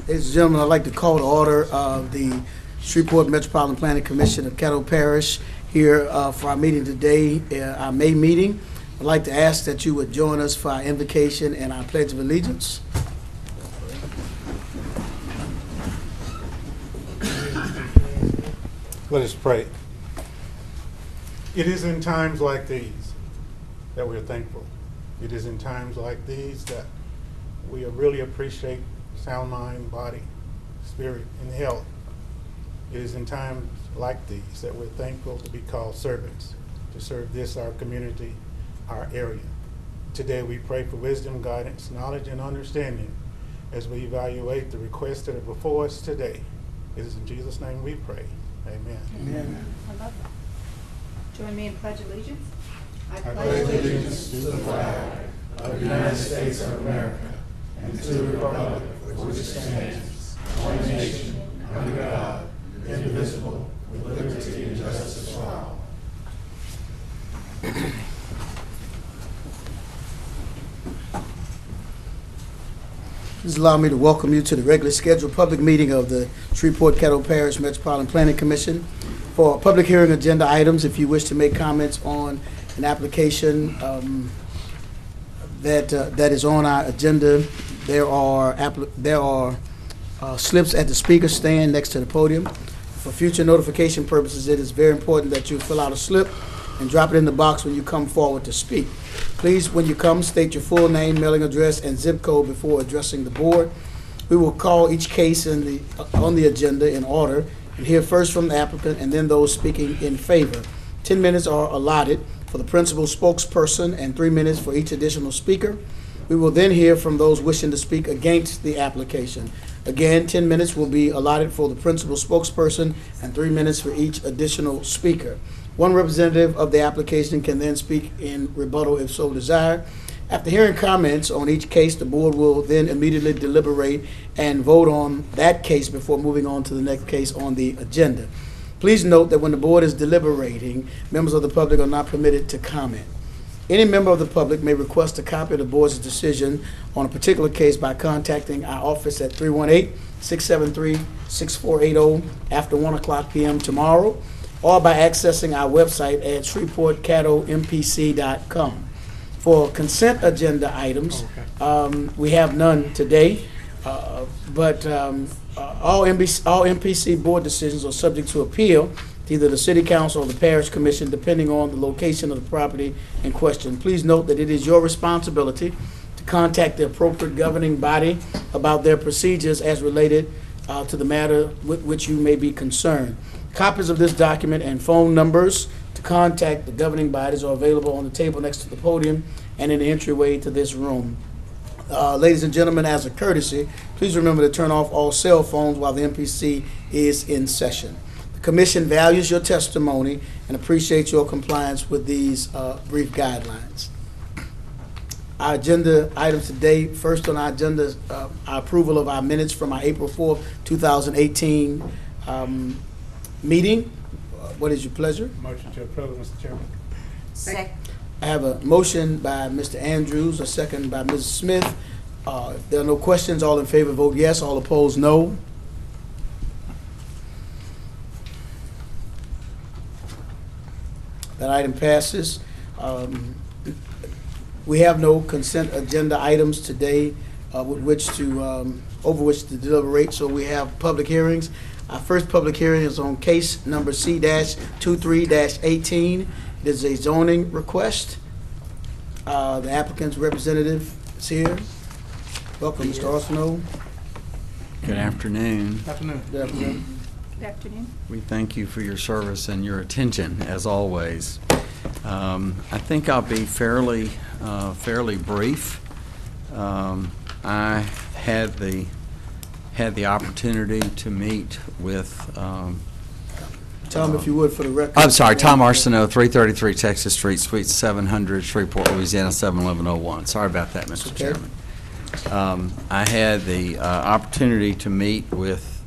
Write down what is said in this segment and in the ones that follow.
Ladies and gentlemen, I'd like to call to order the Shreveport Metropolitan Planning Commission of Caddo Parish here for our meeting today, our May meeting. I'd like to ask that you would join us for our invocation and our Pledge of Allegiance. Let us pray. It is in times like these that we're thankful. It is in times like these that we really appreciate sound mind, body, spirit, and health. It is in times like these that we're thankful to be called servants, to serve this, our community, our area. Today we pray for wisdom, guidance, knowledge, and understanding as we evaluate the requests that are before us today. It is in Jesus' name we pray. Amen. Amen. I love that. Join me in Pledge Allegiance. I pledge allegiance to the flag of the United States of America and to the republic for which it stands, one nation, under God, indivisible, with liberty and justice for all. Please allow me to welcome you to the regularly scheduled public meeting of the Shreveport Caddo Parish Metropolitan Planning Commission. For public hearing agenda items, if you wish to make comments on an application that is on our agenda, there are slips at the speaker stand next to the podium. For future notification purposes, it is very important that you fill out a slip and drop it in the box when you come forward to speak. Please, when you come, state your full name, mailing address, and zip code before addressing the board. We will call each case on the agenda in order and hear first from the applicant and then those speaking in favor. 10 minutes are allotted for the principal spokesperson and 3 minutes for each additional speaker. We will then hear from those wishing to speak against the application. Again, 10 minutes will be allotted for the principal spokesperson and 3 minutes for each additional speaker. One representative of the application can then speak in rebuttal if so desired. After hearing comments on each case, the board will then immediately deliberate and vote on that case before moving on to the next case on the agenda. Please note that when the board is deliberating, members of the public are not permitted to comment. Any member of the public may request a copy of the board's decision on a particular case by contacting our office at 318-673-6480 after 1:00 p.m. tomorrow, or by accessing our website at shreveportcaddompc.com. For consent agenda items, we have none today, but all MPC board decisions are subject to appeal to either the City Council or the Parish Commission, depending on the location of the property in question. Please note that it is your responsibility to contact the appropriate governing body about their procedures as related to the matter with which you may be concerned. Copies of this document and phone numbers to contact the governing bodies are available on the table next to the podium and in the entryway to this room. Ladies and gentlemen, as a courtesy, please remember to turn off all cell phones while the MPC is in session. The Commission values your testimony and appreciates your compliance with these brief guidelines. Our agenda items today, first on our agenda is our approval of our minutes from our April 4th, 2018 meeting. What is your pleasure? Motion to approve, Mr. Chairman. Second. I have a motion by Mr. Andrews, a second by Mrs. Smith. If there are no questions, all in favor vote yes, all opposed no. That item passes. We have no consent agenda items today over which to deliberate, so we have public hearings. Our first public hearing is on case number C-23-18. It is a zoning request. The applicant's representative is here. Welcome, Mr. Arsenault. Good afternoon. Good afternoon. Good afternoon. We thank you for your service and your attention, as always. I think I'll be fairly brief. I had the opportunity to meet with. Tell them if you would for the record. I'm sorry, Tom Arsenault, 333 Texas Street, Suite 700, Shreveport, Louisiana 71101. Sorry about that, Mr. Okay. Chairman. I had the opportunity to meet with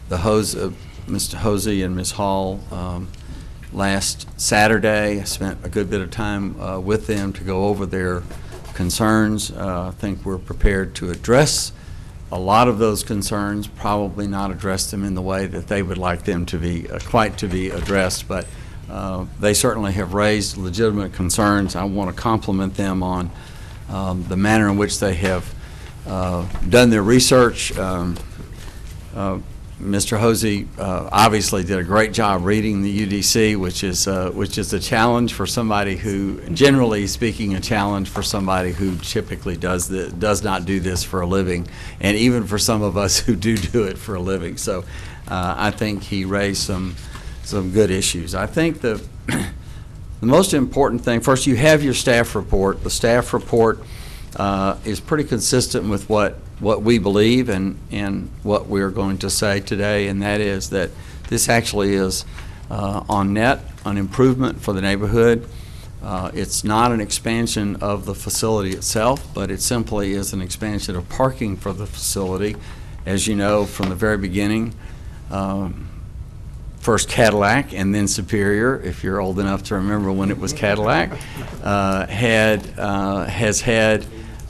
Mr. Hosey and Ms. Hall last Saturday. I spent a good bit of time with them to go over their concerns. I think we're prepared to address a lot of those concerns, probably not addressed them in the way that they would like them to be, quite to be addressed, but they certainly have raised legitimate concerns. I want to compliment them on the manner in which they have done their research. Mr. Hosey obviously did a great job reading the UDC, which is a challenge for somebody who, generally speaking, a challenge for somebody who typically does not do this for a living, and even for some of us who do it for a living. So I think he raised some good issues. I think the most important thing, first, you have your staff report. The staff report is pretty consistent with what we believe and what we're going to say today, and that is that this actually is on net an improvement for the neighborhood. It's not an expansion of the facility itself, but it simply is an expansion of parking for the facility. As you know, from the very beginning, first Cadillac and then Superior, if you're old enough to remember when it was Cadillac,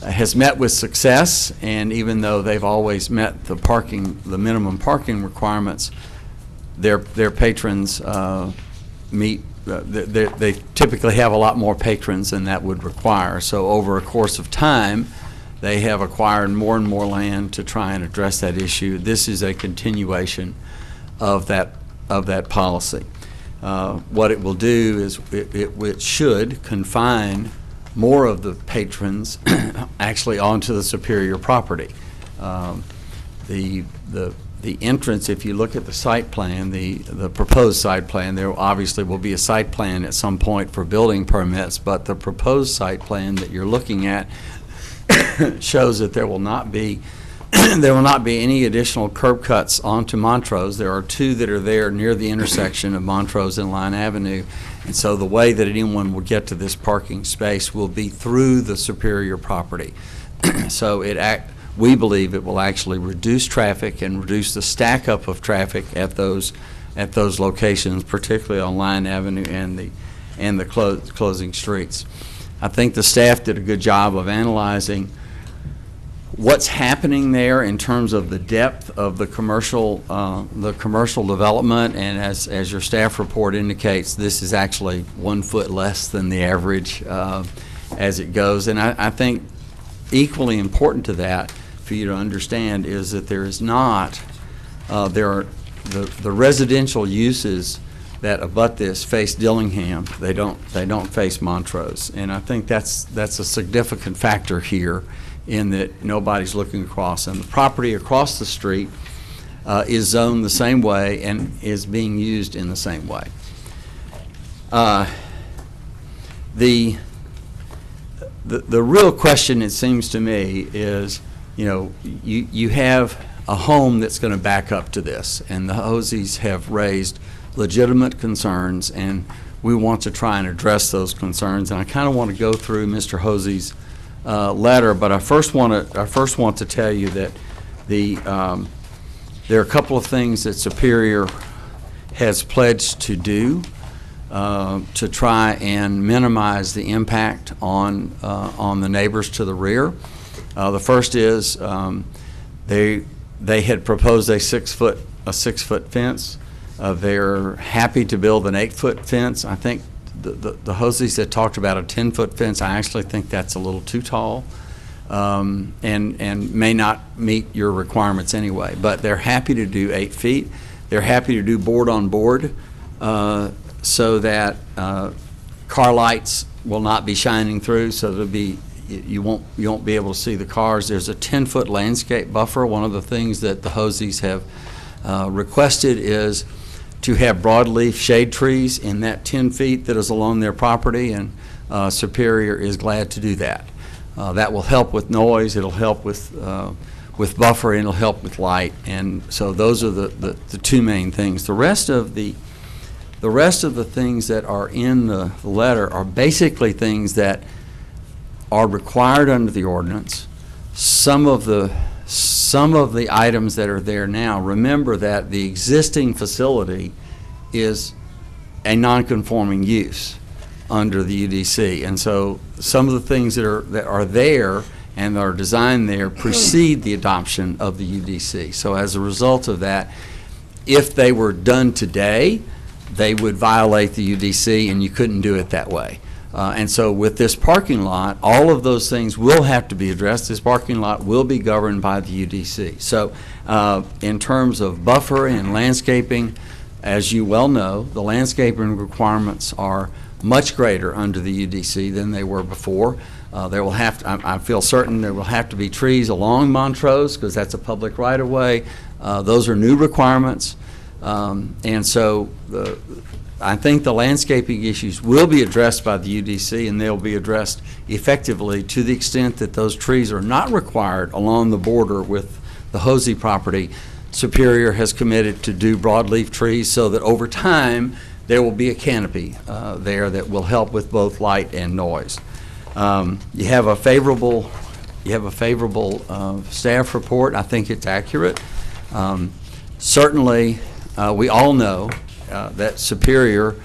has met with success, and even though they've always met the minimum parking requirements, their patrons meet. They typically have a lot more patrons than that would require. So over a course of time, they have acquired more and more land to try and address that issue. This is a continuation of that policy. What it will do is it should confine more of the patrons actually onto the Superior property. The entrance, if you look at the site plan, the proposed site plan, there obviously will be a site plan at some point for building permits, but the proposed site plan that you're looking at shows that there will not be any additional curb cuts onto Montrose. There are two that are there near the intersection of Montrose and Line Avenue. And so the way that anyone will get to this parking space will be through the Superior property. So we believe it will actually reduce traffic and reduce the stack up of traffic at those locations, particularly on Line Avenue and the closing streets. I think the staff did a good job of analyzing what's happening there in terms of the depth of the commercial development, and as your staff report indicates, this is actually 1 foot less than the average as it goes. And I think equally important to that for you to understand is that there is not there are the residential uses that abut this face Dillingham. They don't face Montrose, and I think that's a significant factor here, in that nobody's looking across, and the property across the street is zoned the same way and is being used in the same way. The real question, it seems to me, is, you have a home that's going to back up to this, and the Hoseys have raised legitimate concerns, and we want to try and address those concerns. And I kind of want to go through Mr. Hosey's letter, but I first want to tell you that there are a couple of things that Superior has pledged to do to try and minimize the impact on the neighbors to the rear. The first is they had proposed a 6 foot fence. They're happy to build an 8 foot fence. I think the Hoseys that talked about a 10-foot fence, I actually think that's a little too tall, and may not meet your requirements anyway. But they're happy to do 8 feet. They're happy to do board on board, so that car lights will not be shining through. So there'll be you won't be able to see the cars. There's a 10-foot landscape buffer. One of the things that the Hoseys have requested is to have broadleaf shade trees in that 10 feet that is along their property, and Superior is glad to do that. That will help with noise, it'll help with buffering, it'll help with light, and so those are the two main things. The rest of the things that are in the letter are basically things that are required under the ordinance. Some of the items that are there now, remember that the existing facility is a non-conforming use under the UDC, and so some of the things that are there and are designed there precede the adoption of the UDC. So as a result of that, if they were done today, they would violate the UDC, and you couldn't do it that way. And so with this parking lot, all of those things will have to be addressed. This parking lot will be governed by the UDC. So in terms of buffer and landscaping, as you well know, the landscaping requirements are much greater under the UDC than they were before. There will have to, I feel certain there will have to be trees along Montrose because that's a public right-of-way. Those are new requirements. And so I think the landscaping issues will be addressed by the UDC, and they'll be addressed effectively to the extent that those trees are not required along the border with the Hosey property. Superior has committed to do broadleaf trees so that over time there will be a canopy there that will help with both light and noise. You have a favorable staff report. I think it's accurate. Certainly, we all know that Superior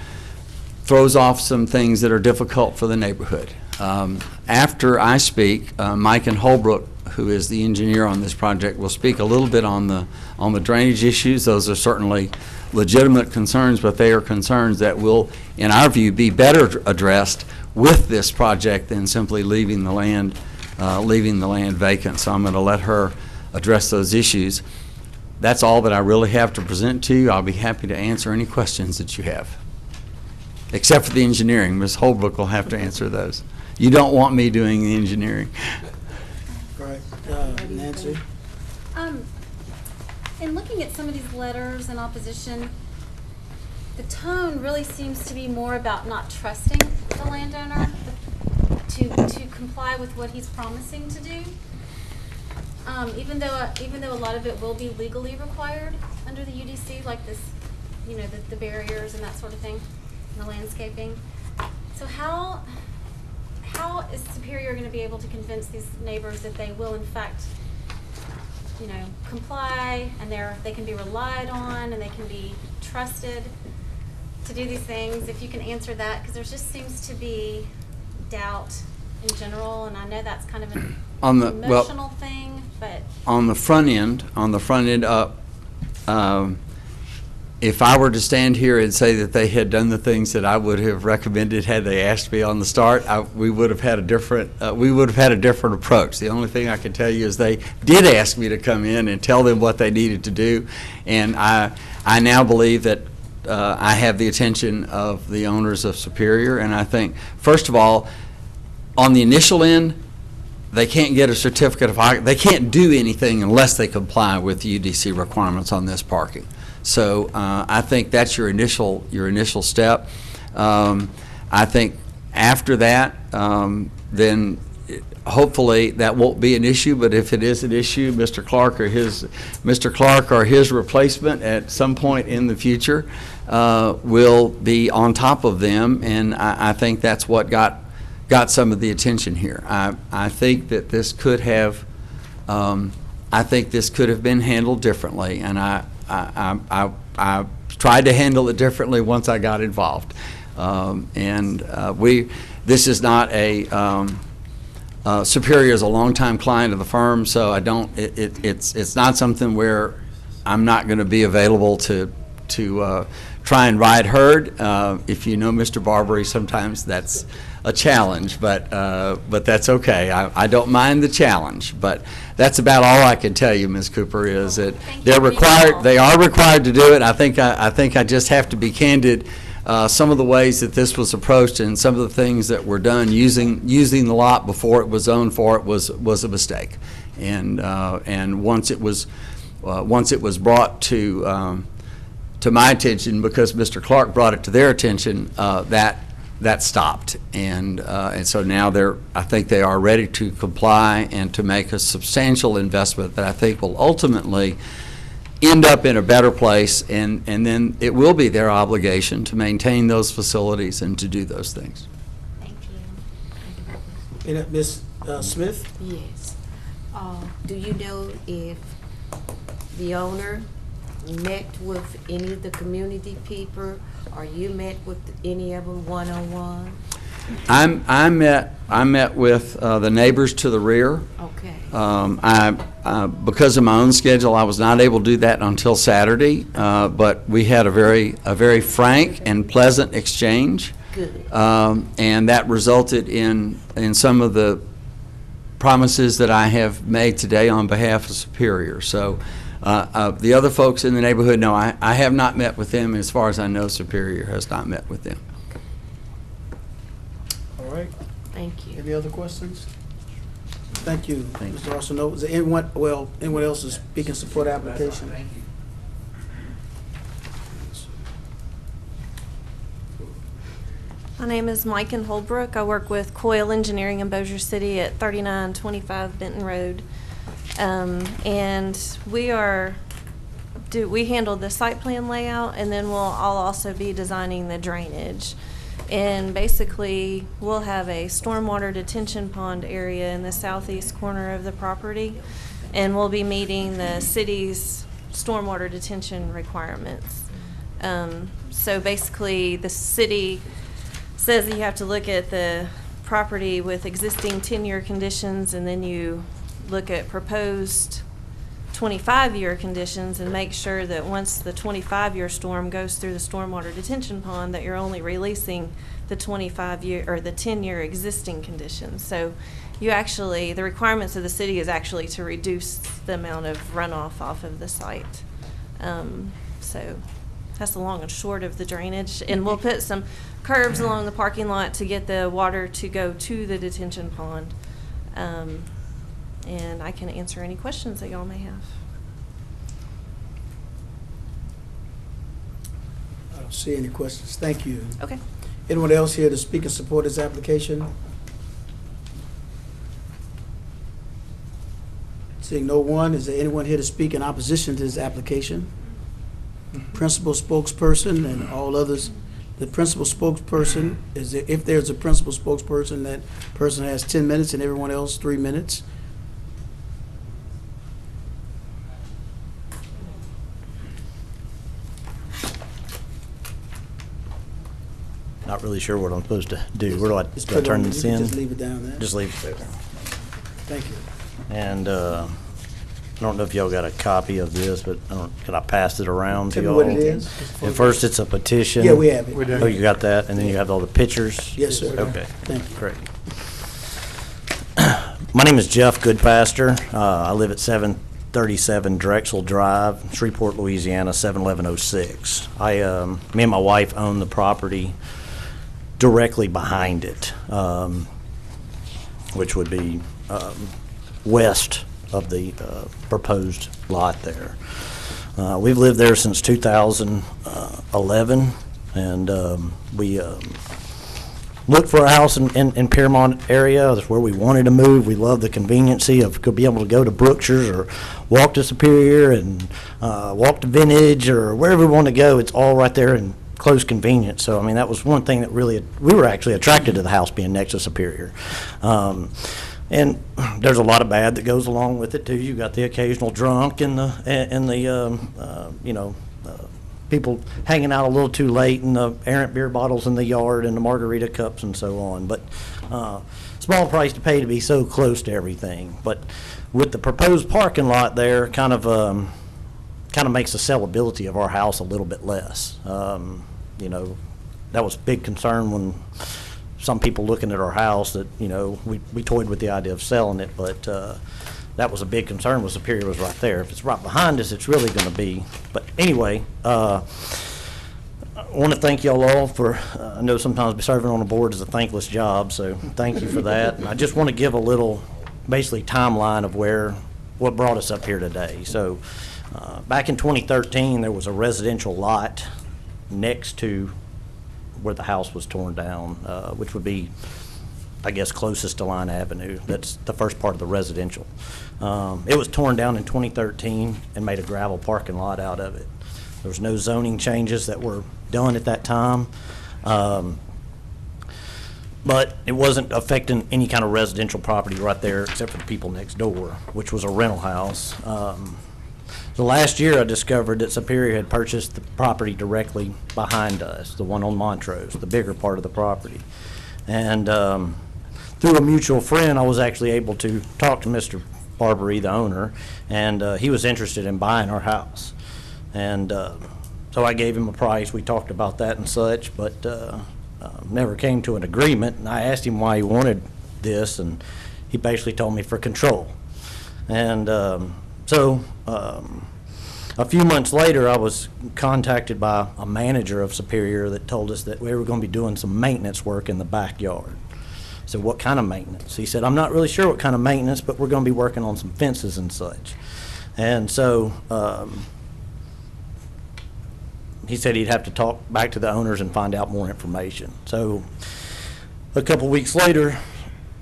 throws off some things that are difficult for the neighborhood. After I speak, Mike and Holbrook, who is the engineer on this project, will speak a little bit on the drainage issues. Those are certainly legitimate concerns, but they are concerns that will, in our view, be better addressed with this project than simply leaving the land vacant. So I'm going to let her address those issues. That's all that I really have to present to you. I'll be happy to answer any questions that you have, except for the engineering. Ms. Holbrook will have to answer those. You don't want me doing the engineering. All right, Nancy? In looking at some of these letters in opposition, the tone really seems to be more about not trusting the landowner to comply with what he's promising to do. Even though a lot of it will be legally required under the UDC, like this, you know, the barriers and that sort of thing, and the landscaping. So how is Superior going to be able to convince these neighbors that they will in fact, you know, comply, and they can be relied on and they can be trusted to do these things? If you can answer that, because there just seems to be doubt in general, and I know that's kind of an emotional thing, but on the front end up, if I were to stand here and say that they had done the things that I would have recommended had they asked me on the start, we would have had a different approach. The only thing I can tell you is they did ask me to come in and tell them what they needed to do, and I now believe that I have the attention of the owners of Superior. And I think, first of all, on the initial end, they can't get a certificate of occupancy. They can't do anything unless they comply with the UDC requirements on this parking. So I think that's your initial step. I think after that, then hopefully that won't be an issue. But if it is an issue, Mr. Clark or his replacement at some point in the future will be on top of them, and I think that's what got some of the attention here. I think that this could have been handled differently, and I tried to handle it differently once I got involved. This is not a Superior is a longtime client of the firm, so it's not something where I'm not going to be available to try and ride herd. If you know Mr. Barbary, sometimes that's a challenge, but that's okay. I don't mind the challenge, but that's about all I can tell you, Ms. Cooper, is that they are required to do it. I think I just have to be candid. Some of the ways that this was approached and some of the things that were done using the lot before it was zoned for it was a mistake, and once it was brought to my attention, because Mr. Clark brought it to their attention, that stopped, and so now I think they are ready to comply and to make a substantial investment that I think will ultimately end up in a better place, and then it will be their obligation to maintain those facilities and to do those things. thank you. And Ms. Smith? Yes. Do you know if the owner met with any of the community people, or you met with any of them one-on-one? I met with the neighbors to the rear. Okay. Because of my own schedule, I was not able to do that until Saturday, but we had a very frank and pleasant exchange. Good. And that resulted in some of the promises that I have made today on behalf of Superior. So the other folks in the neighborhood, no, I have not met with them. As far as I know, Superior has not met with them. All right. Thank you. Any other questions? Thank you, Thank you. Mr. Arsenault. Is there anyone else to speak in support of the application? My name is Mike Holbrook. I work with Coyle Engineering in Bossier City at 3925 Benton Road. And we handle the site plan layout, and then I'll also be designing the drainage. And basically, we'll have a stormwater detention pond area in the southeast corner of the property, and we'll be meeting the city's stormwater detention requirements. So basically, the city says that you have to look at the property with existing 10-year conditions, and then you look at proposed 25-year conditions and make sure that once the 25-year storm goes through the stormwater detention pond, that you're only releasing the 25-year or the 10-year existing conditions. So you actually, the requirements of the city is actually to reduce the amount of runoff off of the site. So that's the long and short of the drainage. And we'll put some curbs along the parking lot to get the water to go to the detention pond. And I can answer any questions that y'all may have. I don't see any questions. Thank you. Okay. Anyone else here to speak in support of this application? Seeing no one, is there anyone here to speak in opposition to this application? Principal spokesperson and all others. The principal spokesperson, if there's a principal spokesperson, that person has 10 minutes and everyone else 3 minutes. Not really sure what I'm supposed to do. Where do I Just put it turn on- this you can in? Just leave it down there. Just leave it there. Thank you. And I don't know if y'all got a copy of this, but can I pass it around to Tell me y'all? what it is. At first, it's a petition. Yeah, we have it. Oh, you got that? And then you have all the pictures? Yes, sir. Okay. Thank you. Great. My name is Jeff Goodfaster. I live at 737 Drexel Drive, Shreveport, Louisiana, 71106. Me and my wife own the property directly behind it, which would be west of the proposed lot there. We've lived there since 2011, and we looked for a house in Piermont area. That's where we wanted to move. We love the conveniency of being able to go to Brookshire's or walk to Superior and walk to Vintage or wherever we want to go. It's all right there in close convenience. So, I mean, that was one thing that really, we were actually attracted to the house being next to Superior. And there's a lot of bad that goes along with it too. You got the occasional drunk and people hanging out a little too late and the errant beer bottles in the yard and the margarita cups and so on. But small price to pay to be so close to everything. But with the proposed parking lot there, kind of makes the sellability of our house a little bit less. That was a big concern when some people looking at our house that, we toyed with the idea of selling it, but that was a big concern was Superior was right there. If it's right behind us, it's really going to be. But anyway, I want to thank y'all all for, I know sometimes serving on a board is a thankless job, so thank you for that. And I just want to give a little, basically, timeline of what brought us up here today. So back in 2013, there was a residential lot next to where the house was torn down, which would be, I guess, closest to Line Avenue. That's the first part of the residential. It was torn down in 2013 and made a gravel parking lot out of it. There was no zoning changes that were done at that time. But it wasn't affecting any kind of residential property right there except for the people next door, which was a rental house. The last year I discovered that Superior had purchased the property directly behind us, the one on Montrose, the bigger part of the property. And through a mutual friend, I was actually able to talk to Mr. Barbary, the owner, and he was interested in buying our house. And so I gave him a price. We talked about that and such, but never came to an agreement. And I asked him why he wanted this, and he basically told me for control. And so a few months later, I was contacted by a manager of Superior that told us that we were going to be doing some maintenance work in the backyard. So what kind of maintenance? He said, I'm not really sure what kind of maintenance, but we're going to be working on some fences and such. And so he said he'd have to talk back to the owners and find out more information. So a couple weeks later,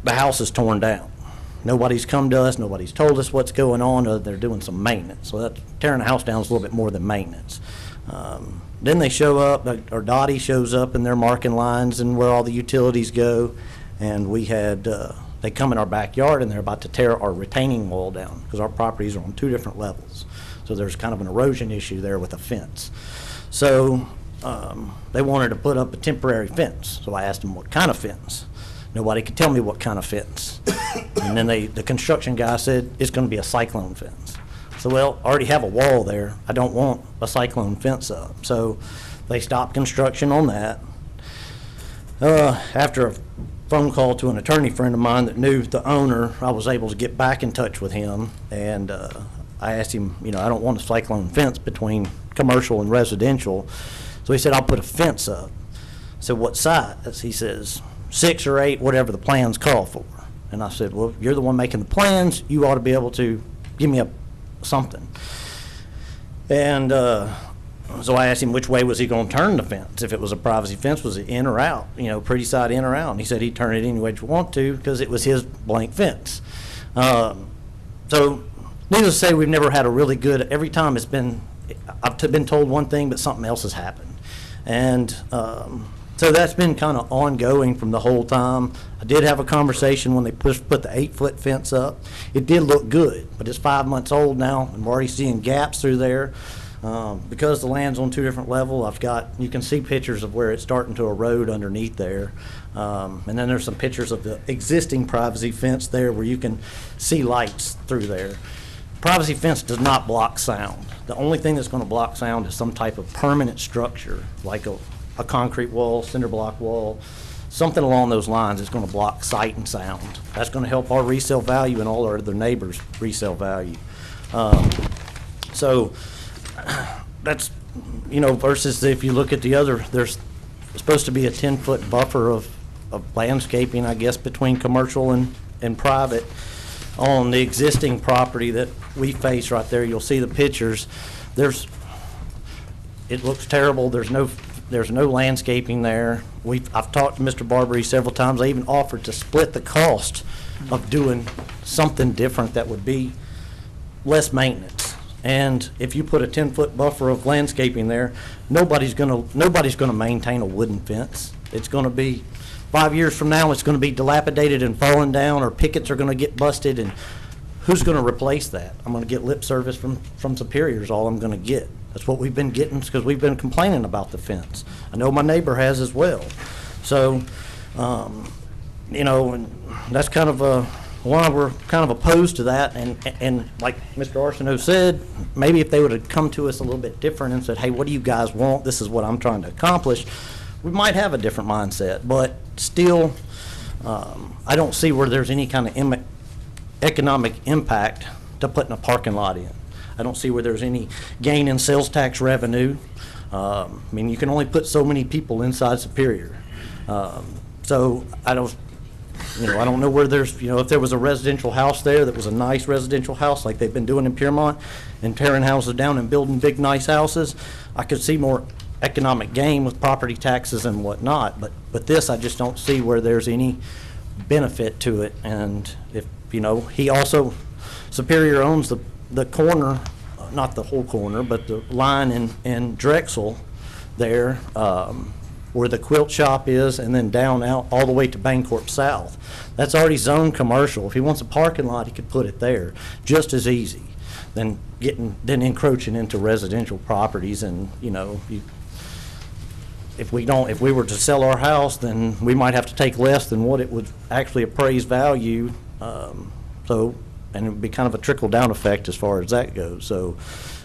the house is torn down. Nobody's come to us, nobody's told us what's going on, other than they're doing some maintenance. So that tearing the house down is a little bit more than maintenance. Then they show up, or Dottie shows up, and they're marking lines and where all the utilities go. And we had, they come in our backyard and they're about to tear our retaining wall down because our properties are on 2 different levels. So there's kind of an erosion issue there with a fence. So they wanted to put up a temporary fence. So I asked them what kind of fence. Nobody could tell me what kind of fence. And then the construction guy said, it's going to be a cyclone fence. So, well, I already have a wall there. I don't want a cyclone fence up. So they stopped construction on that. After a phone call to an attorney friend of mine that knew the owner, I was able to get back in touch with him. And I asked him, you know, I don't want a cyclone fence between commercial and residential. So he said, I'll put a fence up. So what size? He says, 6 or 8, whatever the plans call for. And I said, well, you're the one making the plans. You ought to be able to give me something. And so I asked him which way was he going to turn the fence. If it was a privacy fence, was it in or out? You know, pretty side in or out. And he said he'd turn it any way you want to because it was his blank fence. So needless to say, we've never had a really good, every time it's been, I've been told one thing, but something else has happened. And so that's been kind of ongoing from the whole time. I did have a conversation when they put the 8-foot fence up. It did look good, but it's 5 months old now, and we're already seeing gaps through there. Because the land's on 2 different levels, you can see pictures of where it's starting to erode underneath there. And then there's some pictures of the existing privacy fence there where you can see lights through there. Privacy fence does not block sound. The only thing that's going to block sound is some type of permanent structure, like a concrete wall, cinder block wall, something along those lines is going to block sight and sound. That's going to help our resale value and all our other neighbors' resale value. So that's, you know, versus if you look at the other, there's supposed to be a 10-foot buffer of landscaping, I guess, between commercial and private. On the existing property that we face right there, you'll see the pictures. It looks terrible. There's no landscaping there. I've talked to Mr. Barbary several times. I even offered to split the cost of doing something different that would be less maintenance. And if you put a 10-foot buffer of landscaping there, nobody's gonna maintain a wooden fence. It's gonna be 5 years from now, it's gonna be dilapidated and falling down, or pickets are gonna get busted, and who's gonna replace that? I'm gonna get lip service from Superior is all I'm gonna get. That's what we've been getting because we've been complaining about the fence. I know my neighbor has as well. So, you know, and that's kind of why we're kind of opposed to that. And like Mr. Arsenault said, maybe if they would have come to us a little bit different and said, hey, what do you guys want? This is what I'm trying to accomplish. We might have a different mindset, but still, I don't see where there's any kind of economic impact to putting a parking lot in. I don't see where there's any gain in sales tax revenue. I mean, you can only put so many people inside Superior. So I don't know where there's, you know, if there was a residential house there that was a nice residential house like they've been doing in Piermont and tearing houses down and building big, nice houses, I could see more economic gain with property taxes and whatnot. But this, I just don't see where there's any benefit to it. And if, you know, he also, Superior owns the corner, not the whole corner, but the line in Drexel there, where the quilt shop is, and then down out all the way to Bancorp South. That's already zoned commercial. If he wants a parking lot, he could put it there, just as easy than encroaching into residential properties. And, you know, if we were to sell our house, then we might have to take less than what it would actually appraise value. So, and it would be kind of a trickle-down effect as far as that goes. So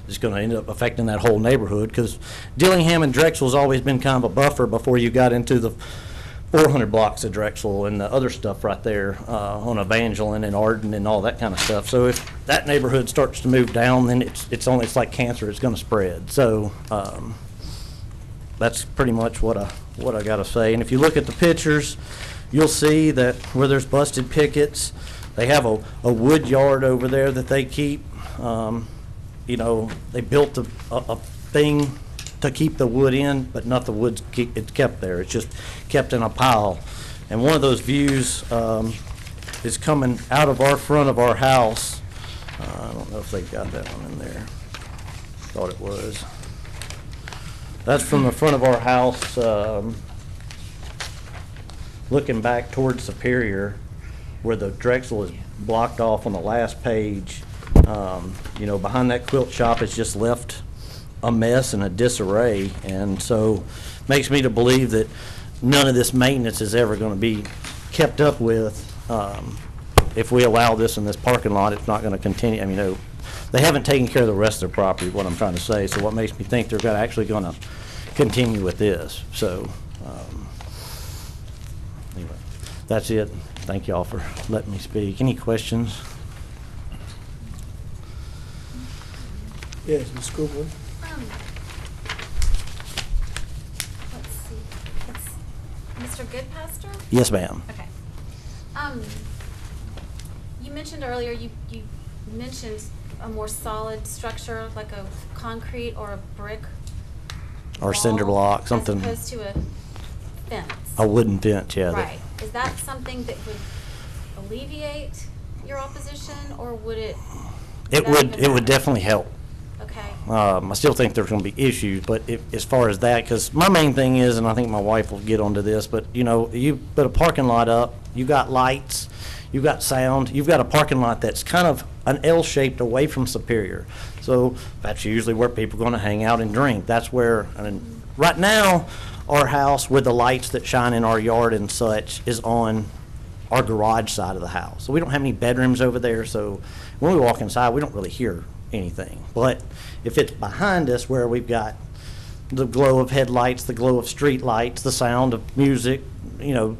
it's going to end up affecting that whole neighborhood, because Dillingham and Drexel's always been kind of a buffer before you got into the 400 blocks of Drexel and the other stuff right there on Evangeline and Arden and all that kind of stuff. So if that neighborhood starts to move down, then it's like cancer, it's going to spread. So that's pretty much what I got to say. And if you look at the pictures, you'll see that where there's busted pickets, they have a wood yard over there that they keep. You know, they built a thing to keep the wood in, but not the wood it's kept there. It's just kept in a pile. And one of those views is coming out of our front of our house. I don't know if they got that one in there. Thought it was. That's from the front of our house, looking back towards Superior, where the Drexel is blocked off on the last page. You know, behind that quilt shop, it's just left a mess and a disarray, and so makes me to believe that none of this maintenance is ever going to be kept up with. If we allow this in this parking lot, it's not going to continue. I mean, they haven't taken care of the rest of their property, what I'm trying to say. So what makes me think they're actually going to continue with this. So anyway, that's it. Thank y'all for letting me speak. Any questions? Yes, Ms. Cooper. Let's see. It's Mr. Goodpaster? Yes, ma'am. Okay. You mentioned earlier, you mentioned a more solid structure, like a concrete or a brick Or cinder wall, block, something. as opposed to a fence. A wooden fence, yeah. Right. Is that something that would alleviate your opposition, or would it? It not would, even it would matter? definitely help. Okay. I still think there's going to be issues, but as far as that, because my main thing is, and I think my wife will get onto this, but you know, you put a parking lot up, you got lights, you got sound, you've got a parking lot that's kind of an L-shaped away from Superior. So that's usually where people are going to hang out and drink. That's where, I mean, right now, our house with the lights that shine in our yard and such is on our garage side of the house. So we don't have any bedrooms over there, so when we walk inside, we don't really hear anything. But if it's behind us where we've got the glow of headlights, the glow of street lights, the sound of music, you know,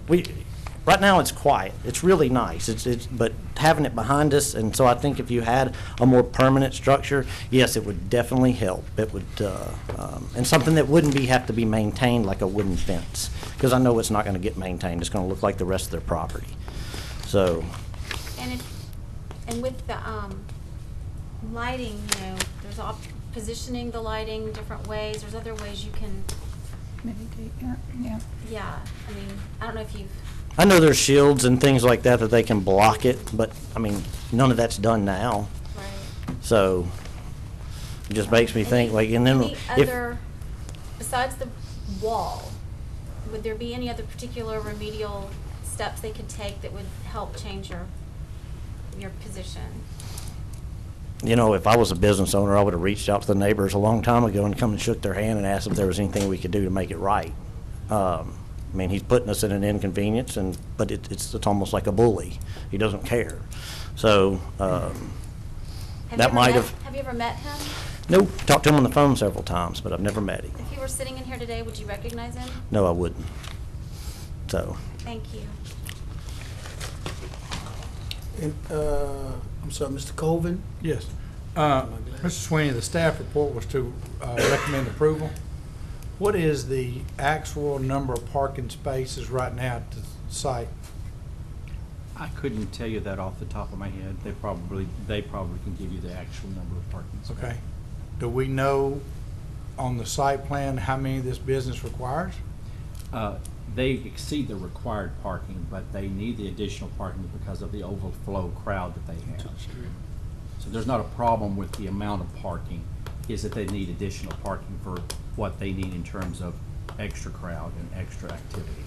right now it's quiet. It's really nice. But having it behind us, and so I think if you had a more permanent structure, yes, it would definitely help. It would, and something that wouldn't have to be maintained like a wooden fence, because I know it's not going to get maintained. It's going to look like the rest of their property. So. And with the lighting, you know, there's positioning the lighting different ways. There's other ways you can. Mitigate, yeah. Yeah. I mean, I don't know if you've. I know there's shields and things like that they can block it, but I mean, none of that's done now. Right. So it just makes me think like, and then Any other, besides the wall, would there be any other particular remedial steps they could take that would help change your position? you know, if I was a business owner, I would have reached out to the neighbors a long time ago and come and shook their hand and asked if there was anything we could do to make it right. I mean, he's putting us in an inconvenience, but it's almost like a bully. He doesn't care. So that might have. Have you ever met him? Nope. Talked to him on the phone several times, but I've never met him. If he were sitting in here today, would you recognize him? No, I wouldn't. So. Thank you. And, I'm sorry, Mr. Colvin? Yes. Mr. Sweeney, the staff report was to recommend approval. What is the actual number of parking spaces right now at the site? I couldn't tell you that off the top of my head. They probably can give you the actual number of parking spaces. Okay. Do we know on the site plan how many this business requires? They exceed the required parking, but they need the additional parking because of the overflow crowd that they have. So there's not a problem with the amount of parking, is that they need additional parking for what they need in terms of extra crowd and extra activity.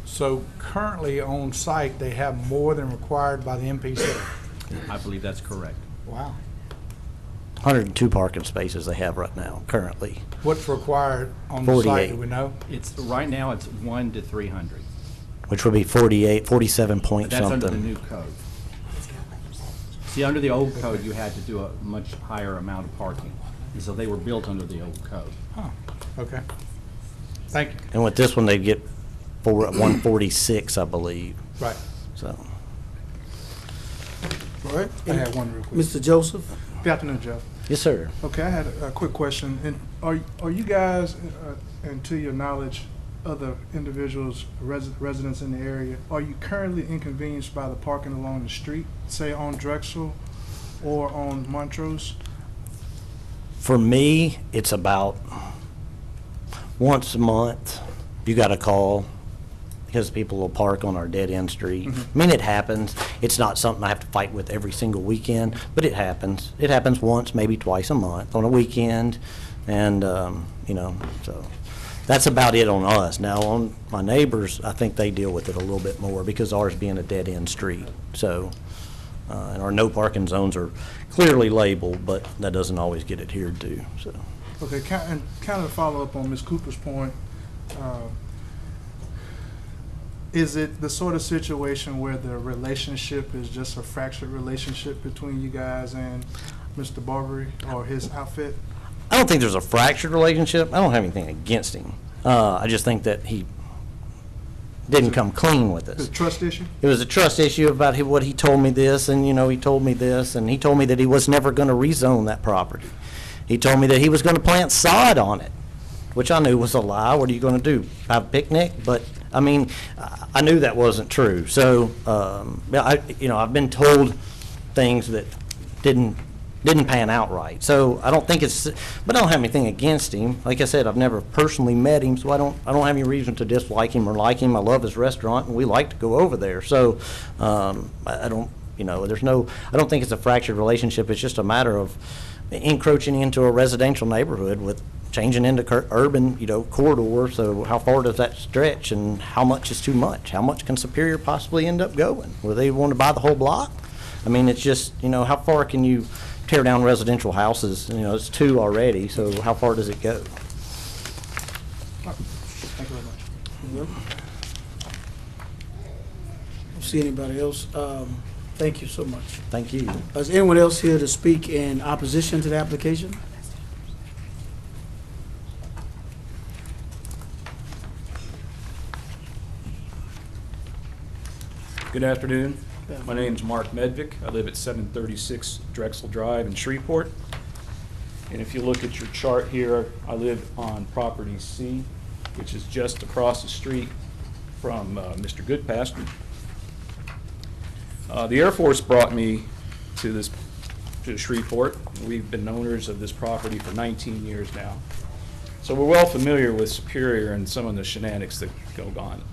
So currently on site, they have more than required by the MPC? I believe that's correct. Wow. 102 parking spaces they have right now, currently. What's required on the site, 48. do we know? It's, right now, it's 1 to 300. Which would be 47 But point that's under the something. new code. See, under the old code, you had to do a much higher amount of parking. And so they were built under the old code. Huh, okay. Thank you. And with this one, they'd get 146, I believe, Right. so. All right. I have one real quick. Mr. Joseph? Good afternoon, Jeff. Yes, sir. Okay, I had a quick question. And are you guys, and to your knowledge, other individuals, residents in the area, are you currently inconvenienced by the parking along the street, say on Drexel or on Montrose? For me, it's about once a month, you got a call, because people will park on our dead-end street. I mean, it happens. It's not something I have to fight with every single weekend, but it happens. It happens once, maybe twice a month on a weekend, and, you know, so that's about it on us. Now, on my neighbors, I think they deal with it a little bit more because ours being a dead-end street. So, and our no parking zones are clearly labeled, but that doesn't always get adhered to, so. Okay, and kind of follow up on Ms. Cooper's point, is it the sort of situation where the relationship is just a fractured relationship between you guys and Mr. Barbary or his outfit? I don't think there's a fractured relationship. I don't have anything against him. I just think that he didn't come clean with The us. trust issue? It was a trust issue about what he told me this, and, you know, he told me this, and he told me that he was never going to rezone that property. He told me that he was going to plant sod on it, which I knew was a lie. What are you going to do, have a picnic? But, I mean, I knew that wasn't true. So, you know, I've been told things that didn't pan out right. So I don't think it's, but I don't have anything against him. Like I said, I've never personally met him, so I don't have any reason to dislike him or like him. I love his restaurant, and we like to go over there. So I don't, you know, I don't think it's a fractured relationship. It's just a matter of encroaching into a residential neighborhood with changing into urban, you know, corridor. So how far does that stretch, and how much is too much? How much can Superior possibly end up going? Will they want to buy the whole block? I mean, it's just, you know, how far can you tear down residential houses? You know, it's 2 already, so how far does it go? Thank you very much. Don't see anybody else. Thank you so much. Thank you. Is anyone else here to speak in opposition to the application? Good afternoon. My name's Mark Medvick. I live at 736 Drexel Drive in Shreveport. And if you look at your chart here, I live on property C, which is just across the street from Mr. Goodpasture. The Air Force brought me to Shreveport. We've been owners of this property for 19 years now. So we're well familiar with Superior and some of the shenanigans that go on.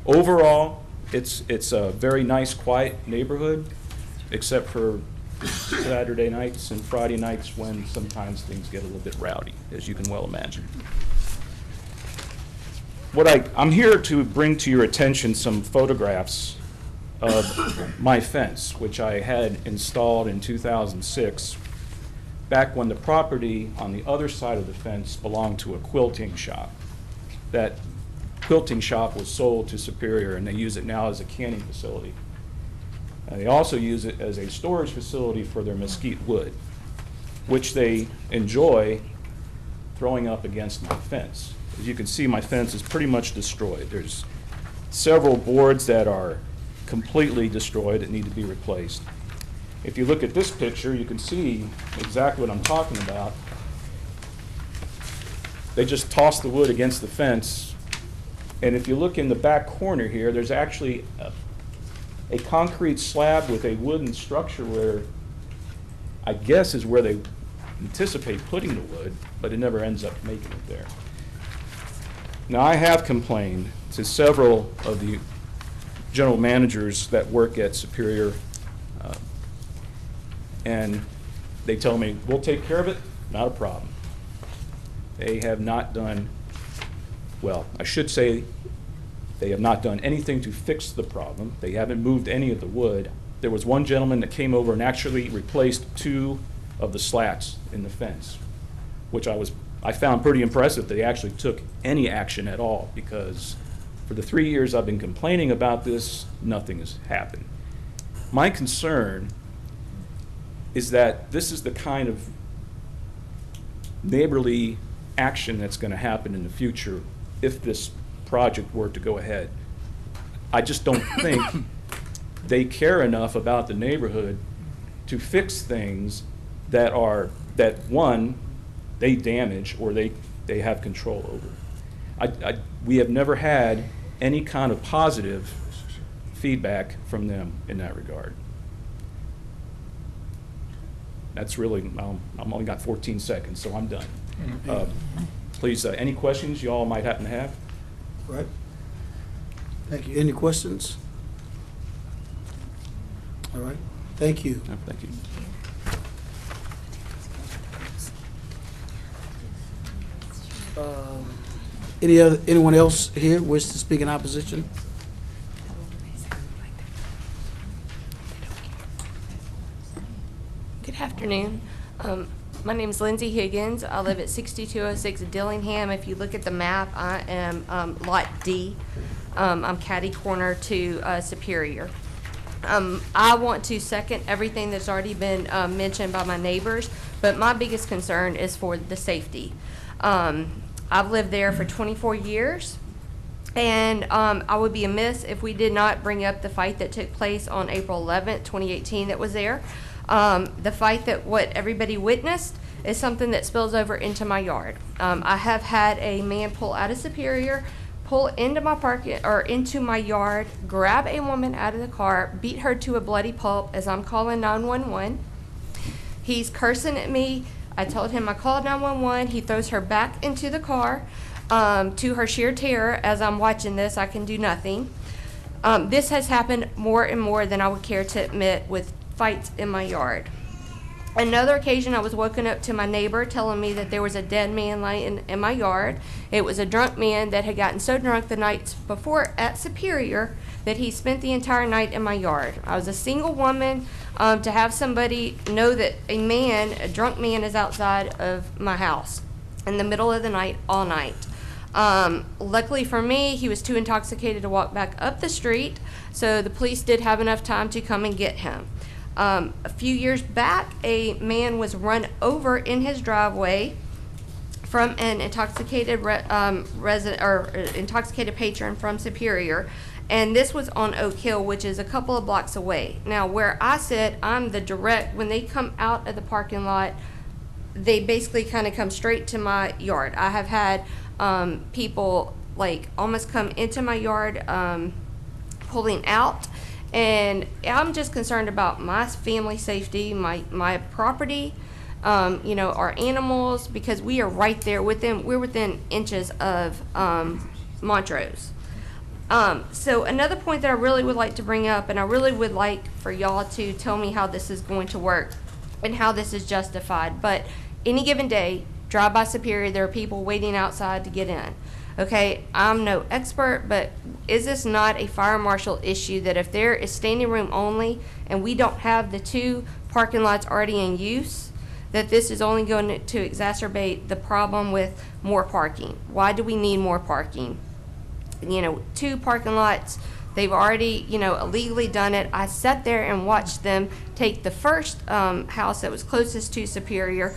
Overall, it's a very nice, quiet neighborhood, except for Saturday nights and Friday nights when sometimes things get a little bit rowdy, as you can well imagine. I'm here to bring to your attention some photographs of my fence, which I had installed in 2006, back when the property on the other side of the fence belonged to a quilting shop. That quilting shop was sold to Superior, and they use it now as a canning facility. And they also use it as a storage facility for their mesquite wood, which they enjoy throwing up against my fence. As you can see, my fence is pretty much destroyed. There's several boards that are completely destroyed that need to be replaced. If you look at this picture, you can see exactly what I'm talking about. They just toss the wood against the fence. And if you look in the back corner here, there's actually a concrete slab with a wooden structure where, I guess, is where they anticipate putting the wood, but it never ends up making it there. Now, I have complained to several of the general managers that work at Superior, and they tell me, we'll take care of it, not a problem. They have not done, well, I should say they have not done anything to fix the problem. They haven't moved any of the wood there was one gentleman that came over and actually replaced 2 of the slats in the fence, which I found pretty impressive that they actually took any action at all, because for the 3 years I've been complaining about this, nothing has happened. My concern is that this is the kind of neighborly action that's going to happen in the future if this project were to go ahead. I just don't think they care enough about the neighborhood to fix things that one, they damage or they have control over. We have never had any kind of positive feedback from them in that regard. That's really, I'm only got 14 seconds, so I'm done. Please, any questions you all might happen to have? Right. Thank you. Any questions? All right. Thank you. No, thank you. Anyone else here wish to speak in opposition? Good afternoon. My name is Lindsay Higgins. I live at 6206 Dillingham. If you look at the map, I am Lot D. I'm catty corner to Superior. I want to second everything that's already been mentioned by my neighbors, but my biggest concern is for the safety. I've lived there for 24 years, and I would be amiss if we did not bring up the fight that took place on April 11th, 2018 that was there. The fight that what everybody witnessed is something that spills over into my yard. I have had a man pull out of Superior, pull into my into my yard, grab a woman out of the car, beat her to a bloody pulp as I'm calling 911. He's cursing at me. I told him I called 911. He throws her back into the car. To her sheer terror, as I'm watching this, I can do nothing. This has happened more and more than I would care to admit with fights in my yard. Another occasion, I was woken up to my neighbor telling me that there was a dead man lying in my yard. It was a drunk man that had gotten so drunk the night before at Superior that he spent the entire night in my yard. I was a single woman. To have somebody know that a drunk man is outside of my house in the middle of the night, all night. Luckily for me, he was too intoxicated to walk back up the street, so the police did have enough time to come and get him. A few years back, a man was run over in his driveway from an intoxicated intoxicated patron from Superior, and this was on Oak Hill, which is a couple of blocks away. Now, where I sit, I'm the direct, when they come out of the parking lot, they basically kind of come straight to my yard. I have had people like almost come into my yard pulling out, and I'm just concerned about my family safety, my property, our animals, because we are right there we're within inches of Montrose. So another point that I really would like to bring up, and I really would like for y'all to tell me how this is going to work and how this is justified, but any given day, drive by Superior, there are people waiting outside to get in. Okay, I'm no expert, but is this not a fire marshal issue that if there is standing room only and we don't have the 2 parking lots already in use, that this is only going to exacerbate the problem with more parking? Why do we need more parking? 2 parking lots, they've already, illegally done it. I sat there and watched them take the first house that was closest to Superior.